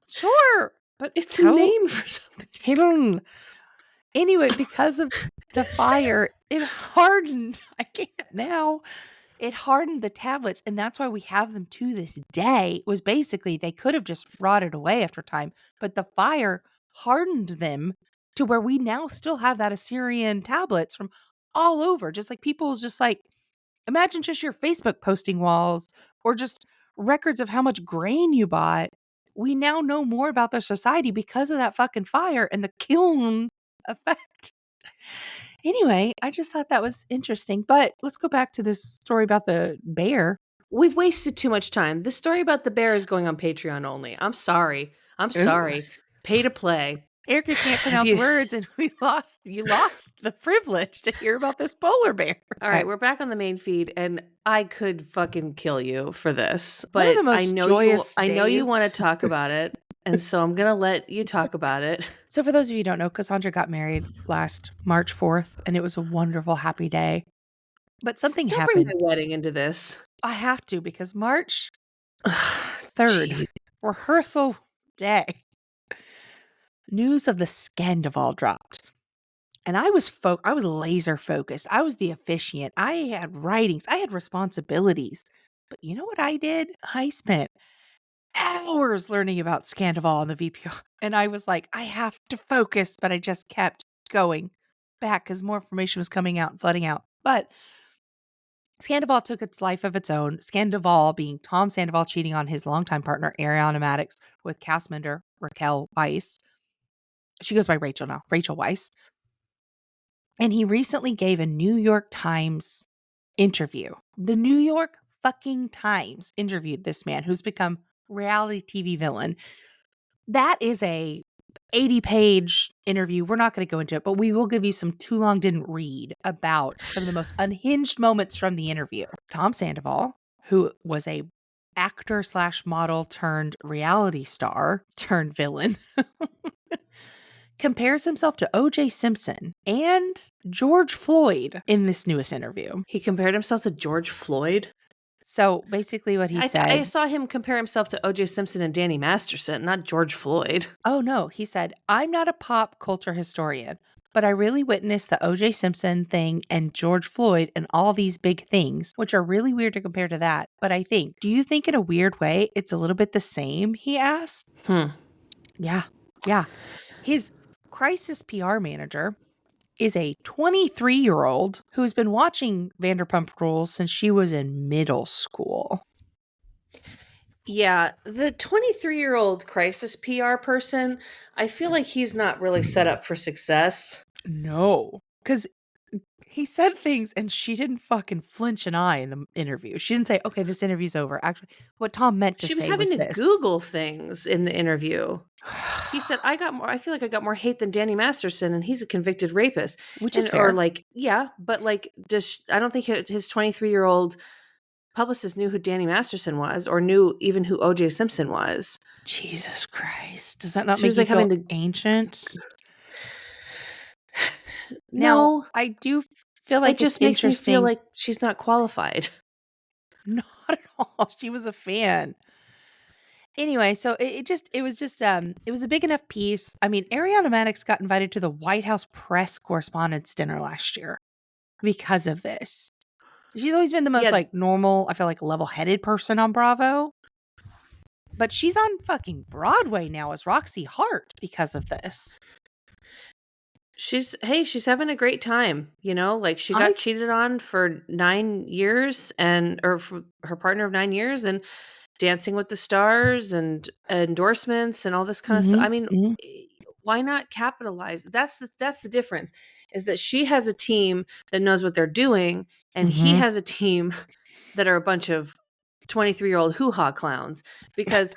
Sure, but it's a name for something. Kiln. Anyway, because of the fire, it hardened. I can't now. It hardened the tablets, and that's why we have them to this day. It was basically they could have just rotted away after time, but the fire hardened them to where we now still have that Assyrian tablets from all over. Just like people's just like, imagine just your Facebook posting walls or just records of how much grain you bought. We now know more about their society because of that fucking fire and the kiln effect. Anyway, I just thought that was interesting. But let's go back to this story about the bear. We've wasted too much time. The story about the bear is going on Patreon only. I'm sorry. Pay to play. Erica can't Have pronounce you- words, and you lost the privilege to hear about this polar bear. All right, we're back on the main feed, and I could fucking kill you for this, One of but the most I know joyous you days. want to talk about it, and so I'm gonna let you talk about it. So for those of you who don't know, Cassandra got married last March 4th, and it was a wonderful, happy day. But something Don't bring happened. my wedding into this. I have to, because March 3rd, Jeez. rehearsal day, news of the Scandival dropped. And I was laser focused. I was the officiant. I had writings. I had responsibilities. But you know what I did? I spent hours learning about Scandival and the VPR. And I was like, I have to focus, but I just kept going back because more information was coming out and flooding out. But Scandival took its life of its own. Scandival being Tom Sandoval cheating on his longtime partner, Ariana Madix, with cast member Raquel Weiss. She goes by Rachel now, Rachel Weiss. And he recently gave a New York Times interview. The New York fucking Times interviewed this man who's become reality TV villain. That is a 80-page interview. We're not going to go into it, but we will give you some too long didn't read about some of the most unhinged moments from the interview. Tom Sandoval, who was a actor / model turned reality star turned villain, compares himself to O.J. Simpson and George Floyd in this newest interview. He compared himself to George Floyd. So basically what he said... I saw him compare himself to O.J. Simpson and Danny Masterson, not George Floyd. Oh, no. He said, I'm not a pop culture historian, but I really witnessed the O.J. Simpson thing and George Floyd and all these big things, which are really weird to compare to that. But I think, do you think in a weird way it's a little bit the same? He asked. Yeah. His crisis PR manager is a 23-year-old who's been watching Vanderpump Rules since she was in middle school. Yeah, the 23-year-old crisis PR person, I feel like he's not really set up for success. No, because he said things and she didn't fucking flinch an eye in the interview. She didn't say, okay, this interview's over. Actually, what Tom meant to say was She was having to this. Google things in the interview. He said, I feel like I got more hate than Danny Masterson, and he's a convicted rapist. Which is fair. Or like, yeah, but like, I don't think his 23-year-old publicist knew who Danny Masterson was, or knew even who O.J. Simpson was. Jesus Christ. Does that not She make was you like feel having to- ancient? No, Now, I do feel like it just it's makes me feel interesting. like she's not qualified. Not at all. She was a fan. Anyway, so it was a big enough piece. I mean, Ariana Madix got invited to the White House press correspondence dinner last year because of this. She's always been the most normal, I feel like level-headed person on Bravo. But she's on fucking Broadway now as Roxy Hart because of this. She's having a great time, you know, like she got cheated on for 9 years or for her partner of 9 years, and Dancing with the Stars and endorsements and all this kind of stuff. I mean, why not capitalize? That's the difference, is that she has a team that knows what they're doing, and he has a team that are a bunch of 23-year-old hoo-ha clowns. Because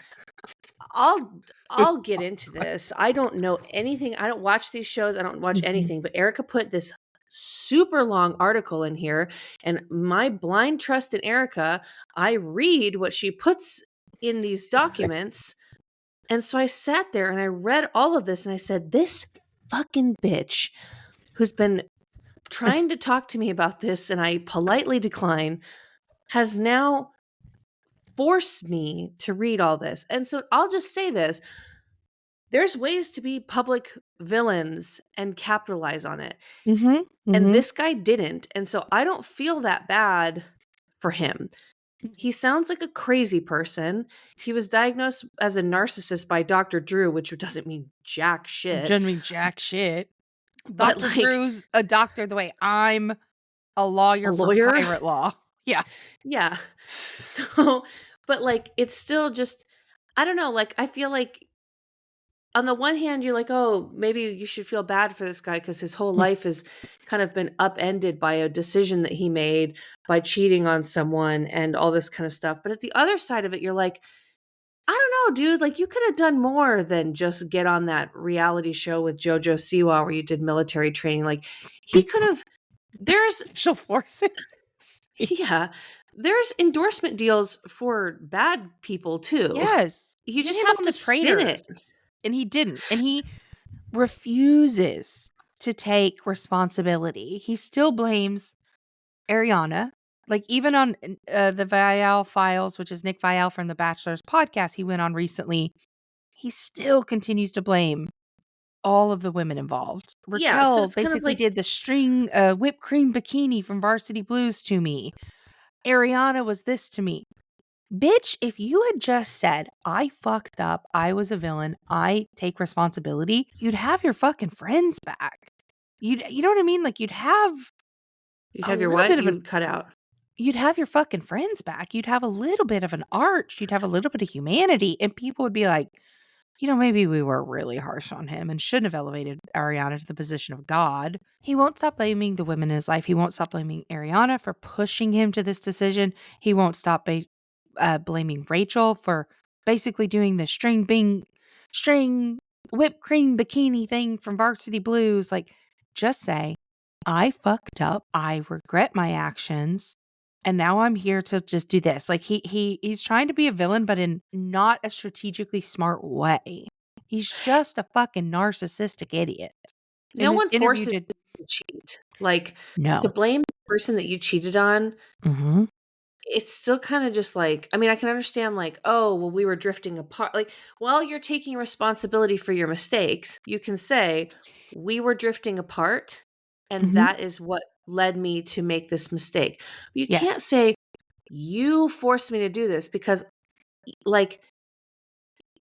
I'll get into this. I don't know anything. I don't watch these shows. I don't watch anything. But Erica put this super long article in here, and my blind trust in Erica, I read what she puts in these documents. And so I sat there and I read all of this, and I said, this fucking bitch who's been trying to talk to me about this, and I politely decline, has now forced me to read all this. And so I'll just say this. There's ways to be public villains and capitalize on it. And this guy didn't. And so I don't feel that bad for him. He sounds like a crazy person. He was diagnosed as a narcissist by Dr. Drew, which doesn't mean jack shit. Doesn't mean jack shit. But Dr. Drew's a doctor the way I'm a lawyer for pirate law. Yeah. Yeah. So, but like, it's still just, I don't know. Like, I feel like on the one hand, you're like, oh, maybe you should feel bad for this guy because his whole life has kind of been upended by a decision that he made by cheating on someone and all this kind of stuff. But at the other side of it, you're like, I don't know, dude. Like, you could have done more than just get on that reality show with JoJo Siwa where you did military training. Like, he could have. There's Special forces. yeah, there's endorsement deals for bad people too. Yes. You Get just him have on to the spin traitors. it. And he didn't. And he refuses to take responsibility. He still blames Ariana. Like, even on the Vial Files, which is Nick Vial from the Bachelor's podcast he went on recently, he still continues to blame all of the women involved. Yeah, so Raquel it's kind of basically like did the string whipped cream bikini from Varsity Blues to me. Ariana was this to me. Bitch, if you had just said, I fucked up, I was a villain, I take responsibility, you'd have your fucking friends back. You know what I mean? Like, you'd have you'd a have your little what bit of you cut out. you'd have your fucking friends back. You'd have a little bit of an arch. You'd have a little bit of humanity. And people would be like, maybe we were really harsh on him and shouldn't have elevated Ariana to the position of God. He won't stop blaming the women in his life. He won't stop blaming Ariana for pushing him to this decision. He won't stop blaming Rachel for basically doing the string whipped cream bikini thing from Varsity Blues. Like, just say, I fucked up. I regret my actions. And now I'm here to just do this. Like, he's trying to be a villain, but in not a strategically smart way. He's just a fucking narcissistic idiot. No one forces you to cheat. Like, to blame the person that you cheated on, it's still kind of just like, I mean, I can understand like, oh, well, we were drifting apart. Like, while you're taking responsibility for your mistakes, you can say, we were drifting apart, and that is what led me to make this mistake. You can't say, you forced me to do this, because like,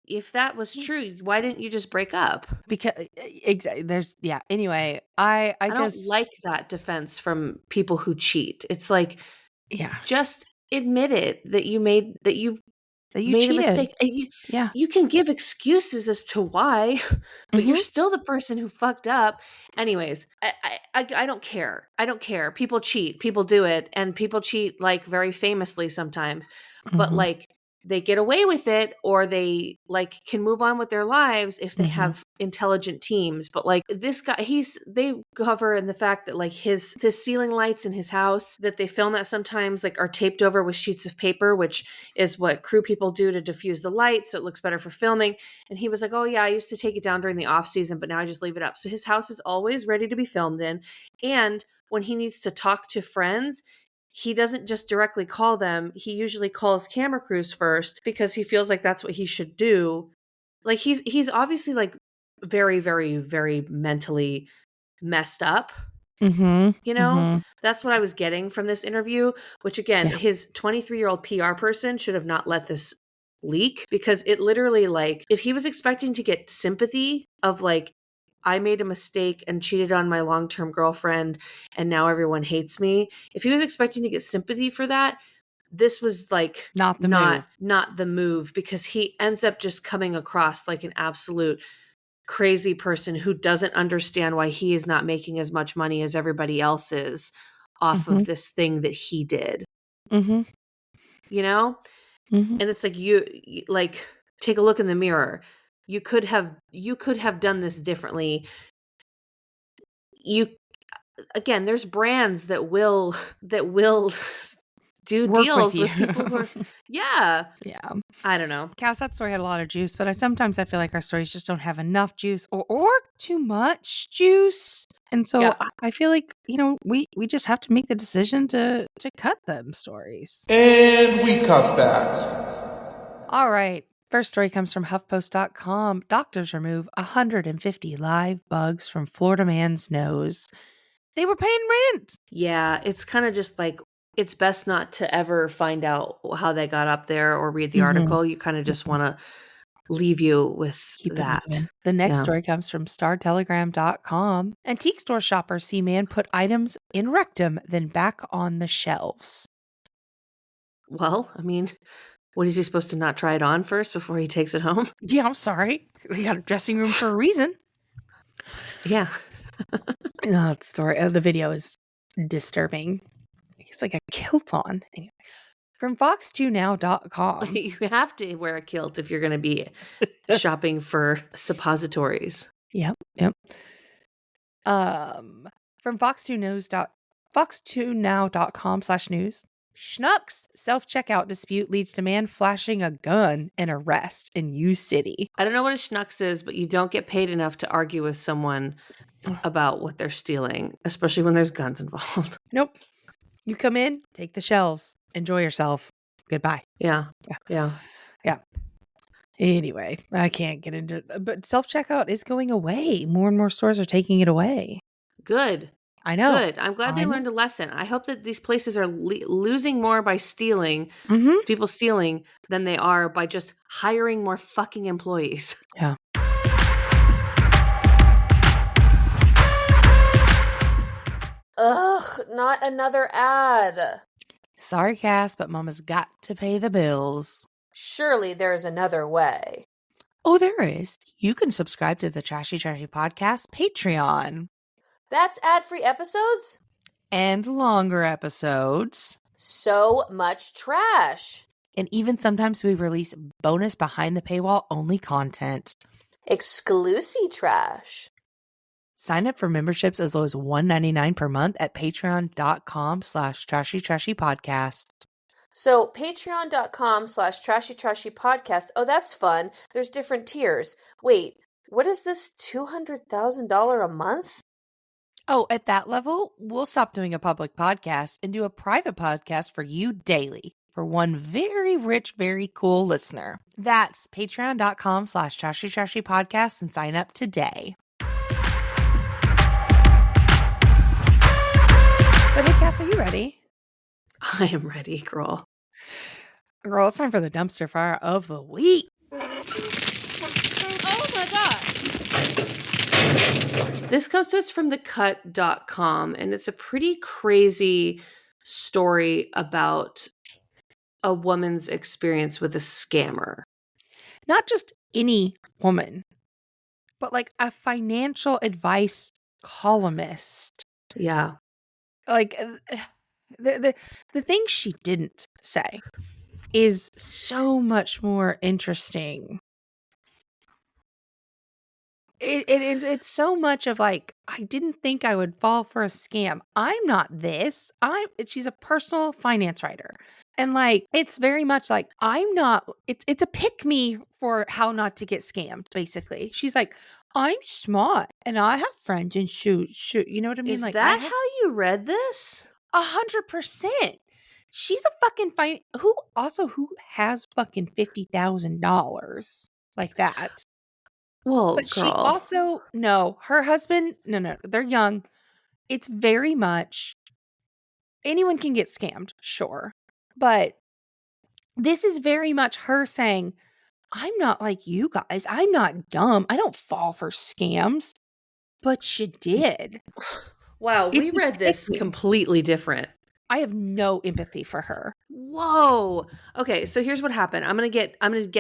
if that was true, why didn't you just break up? Because exactly, anyway, I don't like that defense from people who cheat. It's like, just admit it that you made cheated. a mistake. And you can give excuses as to why, but you're still the person who fucked up. Anyways, I don't care. I don't care. People cheat. People do it, and people cheat like very famously sometimes. But like, they get away with it, or they like can move on with their lives if they have intelligent teams. But like, this guy, they cover in the fact that like the ceiling lights in his house that they film at sometimes like are taped over with sheets of paper, which is what crew people do to diffuse the light so it looks better for filming. And he was like, oh yeah, I used to take it down during the off season, but now I just leave it up. So his house is always ready to be filmed in. And when he needs to talk to friends, he doesn't just directly call them. He usually calls camera crews first, because he feels like that's what he should do. Like, he's obviously like very, very, very mentally messed up. That's what I was getting from this interview, which again, his 23-year-old PR person should have not let this leak, because it literally, like, if he was expecting to get sympathy of like, I made a mistake and cheated on my long-term girlfriend and now everyone hates me. If he was expecting to get sympathy for that, this was like not the move, because he ends up just coming across like an absolute crazy person who doesn't understand why he is not making as much money as everybody else is off of this thing that he did. And it's like, you like, take a look in the mirror. You could have done this differently. Again, there's brands that will do work deals with with people who are, I don't know. Cass, that story had a lot of juice, but sometimes I feel like our stories just don't have enough juice or too much juice. And so I feel like, we just have to make the decision to cut them stories. And we cut that. All right. First story comes from HuffPost.com. Doctors remove 150 live bugs from Florida man's nose. They were paying rent. Yeah, it's kind of just like, it's best not to ever find out how they got up there or read the article. You kind of just want to leave you with that. The next story comes from StarTelegram.com. Antique store shoppers see man put items in rectum, then back on the shelves. Well, I mean, what is he supposed to not try it on first before he takes it home? Yeah, I'm sorry. We got a dressing room for a reason. Yeah. The video is disturbing. He's like a kilt on. Anyway. From fox2now.com. You have to wear a kilt if you're going to be shopping for suppositories. Yep. From fox2now.com/news. Schnucks self-checkout dispute leads to man flashing a gun and arrest in U City. I don't know what a schnucks is, but you don't get paid enough to argue with someone about what they're stealing, especially when there's guns involved. Nope. You come in, take the shelves, enjoy yourself. Goodbye. Yeah. Anyway, I can't get into it. But self-checkout is going away. More and more stores are taking it away. Good. I know. Good. I'm glad they learned a lesson. I hope that these places are losing more by stealing, Mm-hmm. people stealing, than they are by just hiring more fucking employees. Yeah. Ugh, not another ad. Sorry, Cass, but Mama's got to pay the bills. Surely there's another way. Oh, there is. You can subscribe to the Trashy Podcast Patreon. That's ad-free episodes? And longer episodes. So much trash. And even sometimes we release bonus behind the paywall only content. Exclusive trash. Sign up for memberships as low as $1.99 per month at patreon.com/trashytrashypodcast. So patreon.com/trashytrashypodcast. Oh, that's fun. There's different tiers. Wait, what is this $200,000 a month? Oh, at that level, we'll stop doing a public podcast and do a private podcast for you daily for one very rich, very cool listener. That's patreon.com/trashytrashypodcast and sign up today. But hey, Cass, are you ready? I am ready, girl. Girl, it's time for the dumpster fire of the week. Oh my god. This comes to us from thecut.com, and it's a pretty crazy story about a woman's experience with a scammer. Not just any woman, but like a financial advice columnist. Yeah. Like the thing she didn't say is so much more interesting. It's so much of like, I didn't think I would fall for a scam. I'm not this. She's a personal finance writer. And like, it's very much like, I'm not, it's a pick me for how not to get scammed, basically. She's like, I'm smart and I have friends and shoot. You know what I mean? Is like, that how you read this? 100%. She's a fucking who has fucking $50,000 like that. Well, But girl. she also, no, her husband, no, they're young. It's very much, anyone can get scammed, sure. But this is very much her saying, I'm not like you guys. I'm not dumb. I don't fall for scams. But you did. Wow, we It's read this pick me. completely different. I have no empathy for her. Whoa. Okay, so here's what happened. I'm gonna get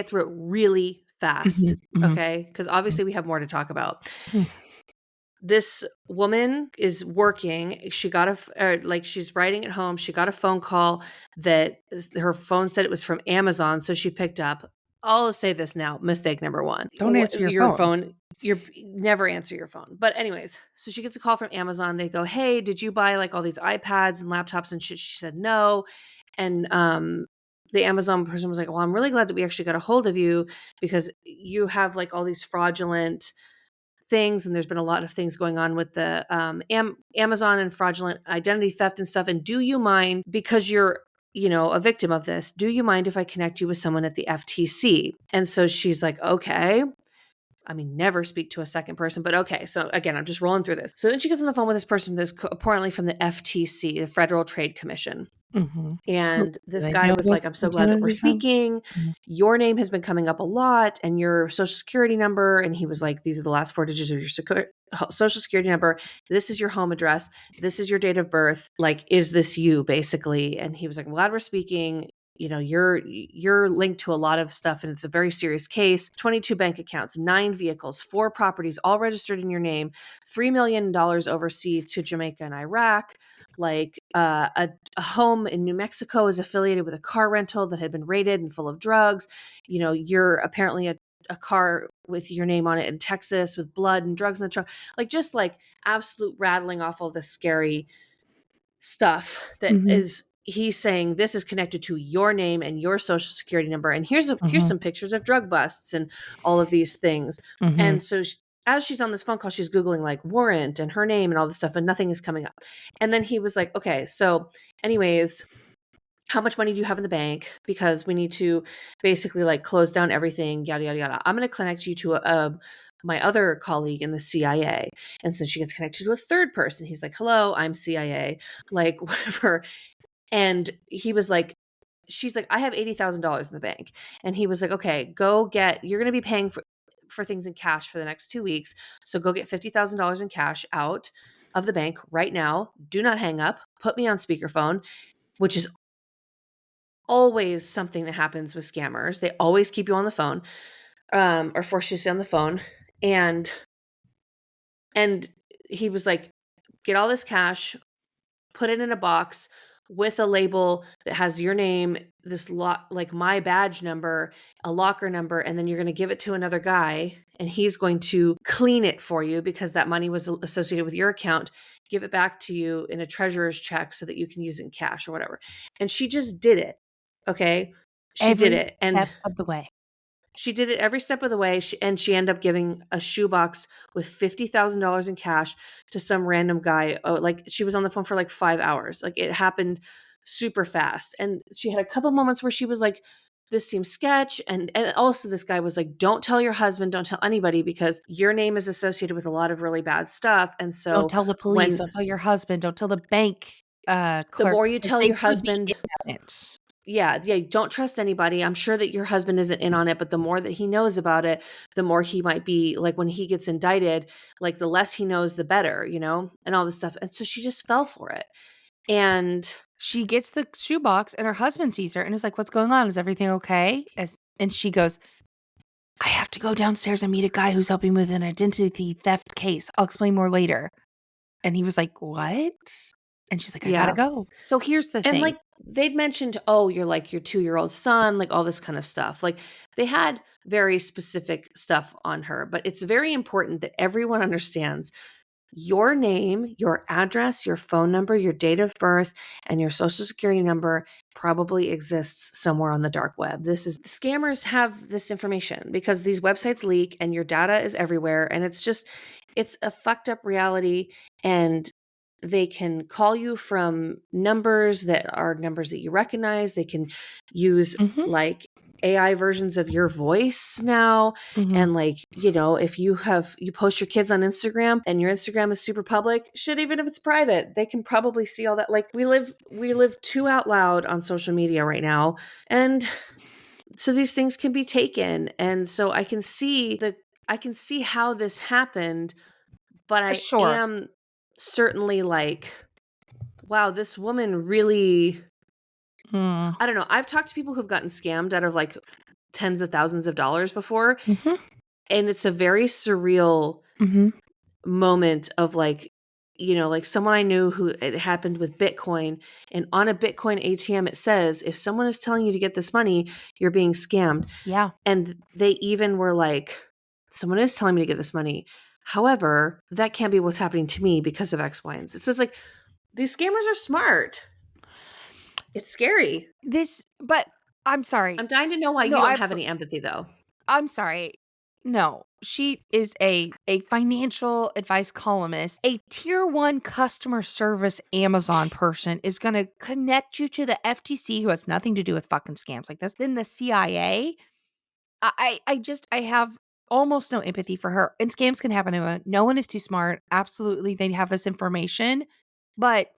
through it really fast. Mhm. Okay, because obviously we have more to talk about. Mm. This woman is working. She got she's writing at home. She got a phone call that her phone said it was from Amazon, so she picked up. I'll say this now. Mistake number one. Don't answer your phone. You never answer your phone. But anyways, so she gets a call from Amazon. They go, "Hey, did you buy like all these iPads and laptops and shit?" She said no. And the Amazon person was like, "Well, I'm really glad that we actually got a hold of you because you have like all these fraudulent things, and there's been a lot of things going on with the Amazon and fraudulent identity theft and stuff. And do you mind, because you're a victim of this, do you mind if I connect you with someone at the FTC?" And so she's like, okay. I mean, never speak to a second person, but okay. So again, I'm just rolling through this. So then she gets on the phone with this person that's apparently from the FTC, the Federal Trade Commission. Mm-hmm. And this They guy deal was with like, I'm so glad that we're identity theft? speaking. Mhm. Your name has been coming up a lot and your social security number. And he was like, these are the last 4 digits of your social security number. This is your home address. This is your date of birth. Like, is this you, basically? And he was like, I'm glad we're speaking. you're linked to a lot of stuff and it's a very serious case. 22 bank accounts, 9 vehicles, 4 properties, all registered in your name, $3 million overseas to Jamaica and Iraq. Like a home in New Mexico is affiliated with a car rental that had been raided and full of drugs. You're apparently a car with your name on it in Texas with blood and drugs in the trunk. Like just like absolute rattling off all this scary stuff that is he's saying this is connected to your name and your social security number. And here's some pictures of drug busts and all of these things. And so as she's on this phone call, she's Googling like warrant and her name and all this stuff, and nothing is coming up. And then he was like, okay, so anyways, how much money do you have in the bank? Because we need to basically like close down everything, yada, yada, yada. I'm going to connect you to my other colleague in the CIA. And so she gets connected to a third person. He's like, hello, I'm CIA, like whatever. And he was like, she's like, I have $80,000 in the bank. And he was like, okay, you're going to be paying for things in cash for the next 2 weeks. So go get $50,000 in cash out of the bank right now. Do not hang up. Put me on speakerphone, which is always something that happens with scammers. They always keep you on the phone, or force you to stay on the phone. And he was like, get all this cash, put it in a box with a label that has your name, this like my badge number, a locker number, and then you're going to give it to another guy and he's going to clean it for you because that money was associated with your account, give it back to you in a treasurer's check so that you can use it in cash or whatever. And she just did it. Okay. She did it. And step of the way. She did it every step of the way. She ended up giving a shoebox with $50,000 in cash to some random guy. Oh, like she was on the phone for like 5 hours. Like it happened super fast. And she had a couple moments where she was like, this seems sketch. And also this guy was like, don't tell your husband, don't tell anybody because your name is associated with a lot of really bad stuff. And so don't tell the police, don't tell your husband, don't tell the bank clerk. The more you tell your husband, yeah, don't trust anybody. I'm sure that your husband isn't in on it, but the more that he knows about it, the more he might be like when he gets indicted, like the less he knows, the better, and all this stuff. And so she just fell for it. And she gets the shoebox and her husband sees her and is like, what's going on? Is everything okay? And she goes, I have to go downstairs and meet a guy who's helping with an identity theft case. I'll explain more later. And he was like, what? And she's like, I gotta go. So here's the thing. And like they'd mentioned, oh, you're like your 2-year-old son, like all this kind of stuff. Like they had very specific stuff on her, but it's very important that everyone understands your name, your address, your phone number, your date of birth, and your social security number probably exists somewhere on the dark web. Scammers have this information because these websites leak and your data is everywhere. And it's a fucked up reality. And they can call you from numbers that are numbers that you recognize. They can use like AI versions of your voice now. And like, if you post your kids on Instagram and your Instagram is super public, shit, even if it's private, they can probably see all that. Like we live too out loud on social media right now. And so these things can be taken. And so I can see how this happened, but I am certainly like, wow, this woman really, I don't know. I've talked to people who've gotten scammed out of like tens of thousands of dollars before. And it's a very surreal moment of like, like someone I knew who it happened with Bitcoin, and on a Bitcoin ATM, it says, if someone is telling you to get this money, you're being scammed. Yeah. And they even were like, someone is telling me to get this money. However, that can't be what's happening to me because of X, Y, and Z. So it's like, these scammers are smart. It's scary. But I'm sorry. I'm dying to know why you don't have any empathy, though. I'm sorry. No, she is a financial advice columnist. A tier 1 customer service Amazon person is going to connect you to the FTC, who has nothing to do with fucking scams like this. Then the CIA. I have almost no empathy for her. And scams can happen to her. No one is too smart. Absolutely. They have this information. But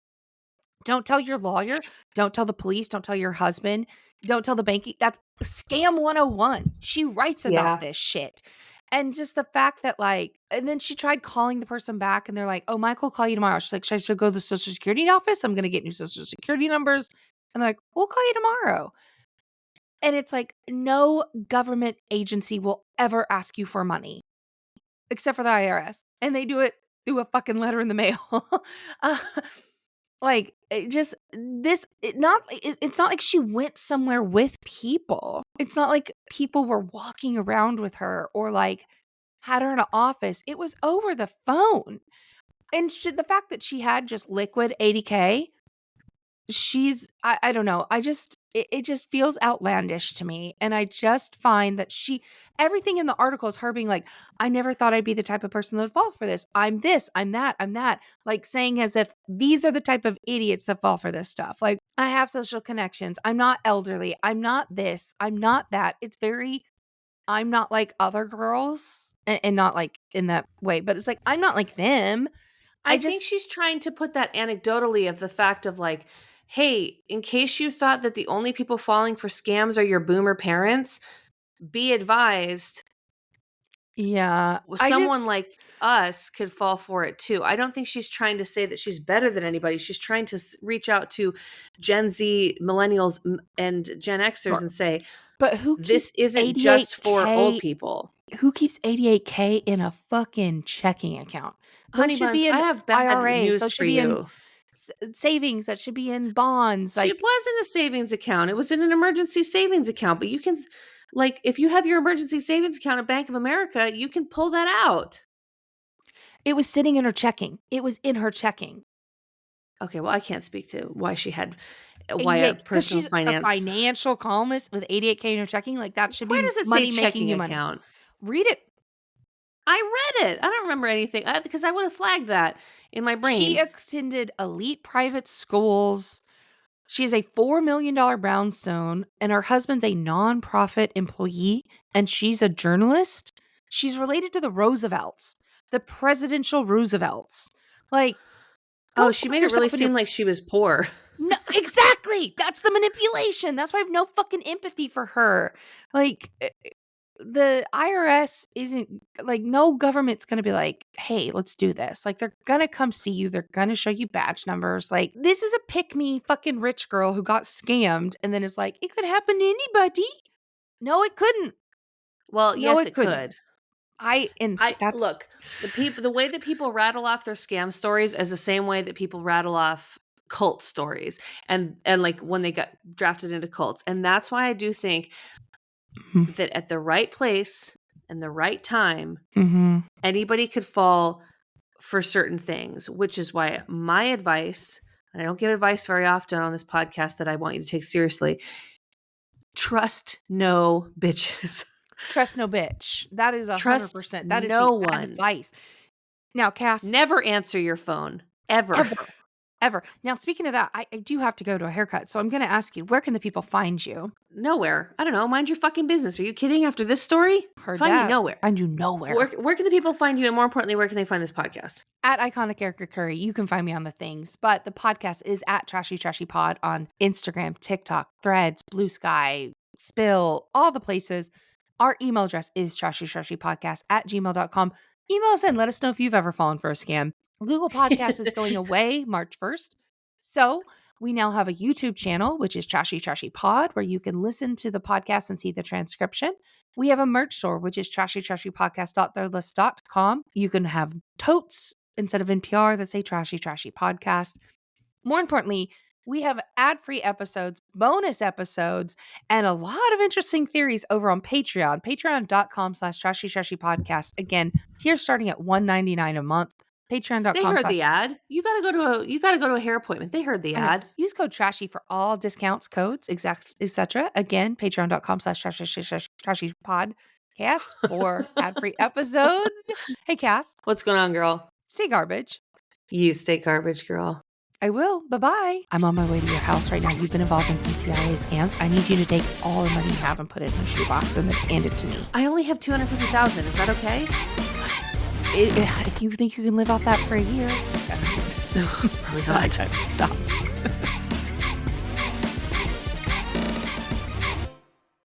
don't tell your lawyer. Don't tell the police. Don't tell your husband. Don't tell the banking. That's scam 101. She writes about this shit. And just the fact that and then she tried calling the person back and they're like, oh, Michael will call you tomorrow. She's like, should I go to the Social Security office? I'm going to get new Social Security numbers. And they're like, we'll call you tomorrow. And it's like, no government agency will ever ask you for money except for the IRS. And they do it through a fucking letter in the mail. uh, like, it's not like she went somewhere with people. It's not like people were walking around with her or like had her in an office. It was over the phone. And the fact that she had just liquid $80K, I don't know. It just feels outlandish to me. And I just find that everything in the article is her being like, I never thought I'd be the type of person that would fall for this. I'm this, I'm that, I'm that. Like saying as if these are the type of idiots that fall for this stuff. Like, I have social connections. I'm not elderly. I'm not this. I'm not that. It's very, I'm not like other girls and not like in that way, but it's like, I'm not like them. I think she's trying to put that anecdotally of the fact of like, hey, in case you thought that the only people falling for scams are your boomer parents, be advised. Yeah. Someone like us could fall for it too. I don't think she's trying to say that she's better than anybody. She's trying to reach out to Gen Z, millennials, and Gen Xers and say, but this isn't just for old people. Who keeps $88K in a fucking checking account? Honey buns, I have bad IRAs. news for you. Savings that should be in bonds. It wasn't a savings account. It was in an emergency savings account. But you can, like, if you have your emergency savings account at Bank of America, you can pull that out. It was sitting in her checking. It was in her checking. Okay, well, I can't speak to why a personal finance. A financial columnist with $88K in her checking. Like, that should be Where does it money say making checking you account? Money. Read it. I read it. I don't remember anything because I would have flagged that in my brain. She attended elite private schools. She is a $4 million brownstone, and her husband's a nonprofit employee, and she's a journalist. She's related to the Roosevelts, the presidential Roosevelts. Like, she made it really seem like she was poor. No, exactly. That's the manipulation. That's why I have no fucking empathy for her. Like, the IRS isn't like, no government's going to be like, hey, let's do this. Like, they're going to come see you. They're going to show you badge numbers. Like, this is a pick me fucking rich girl who got scammed and then is like, it could happen to anybody. No, it couldn't. Well, no, yes, it could. Look, the way that people rattle off their scam stories is the same way that people rattle off cult stories and like when they got drafted into cults. And that's why I do think that at the right place and the right time, anybody could fall for certain things, which is why my advice, and I don't give advice very often on this podcast that I want you to take seriously, trust no bitches. Trust no bitch. That is 100%. That is no the one. advice. Now, Cass. Never answer your phone. Ever. Now, speaking of that, I do have to go to a haircut. So I'm going to ask you, where can the people find you? Nowhere. I don't know. Mind your fucking business. Are you kidding? After this story? Find me nowhere. Find you nowhere. Where can the people find you? And more importantly, where can they find this podcast? At Iconic Erica Curry. You can find me on the things. But the podcast is at Trashy Trashy Pod on Instagram, TikTok, Threads, Blue Sky, Spill, all the places. Our email address is trashytrashypodcast@gmail.com. Email us in. Let us know if you've ever fallen for a scam. Google Podcast is going away March 1st. So we now have a YouTube channel, which is Trashy Trashy Pod, where you can listen to the podcast and see the transcription. We have a merch store, which is trashytrashypodcast.threadless.com. You can have totes instead of NPR that say Trashy Trashy Podcast. More importantly, we have ad-free episodes, bonus episodes, and a lot of interesting theories over on Patreon. Patreon.com/trashytrashypodcast. Again, tiers starting at $1.99 a month. Patreon.com. They heard the ad. You gotta go to a hair appointment. They heard the ad. Use code Trashy for all discounts, codes, etc. Again, Patreon.com/trashypodcast for ad-free episodes. Hey, Cass. What's going on, girl? Stay garbage. You stay garbage, girl. I will. Bye-bye. I'm on my way to your house right now. You've been involved in some CIA scams. I need you to take all the money you have and put it in a shoebox and then hand it to me. I only have $250,000. Is that okay? If you think you can live off that for a year. No, probably not. Stop.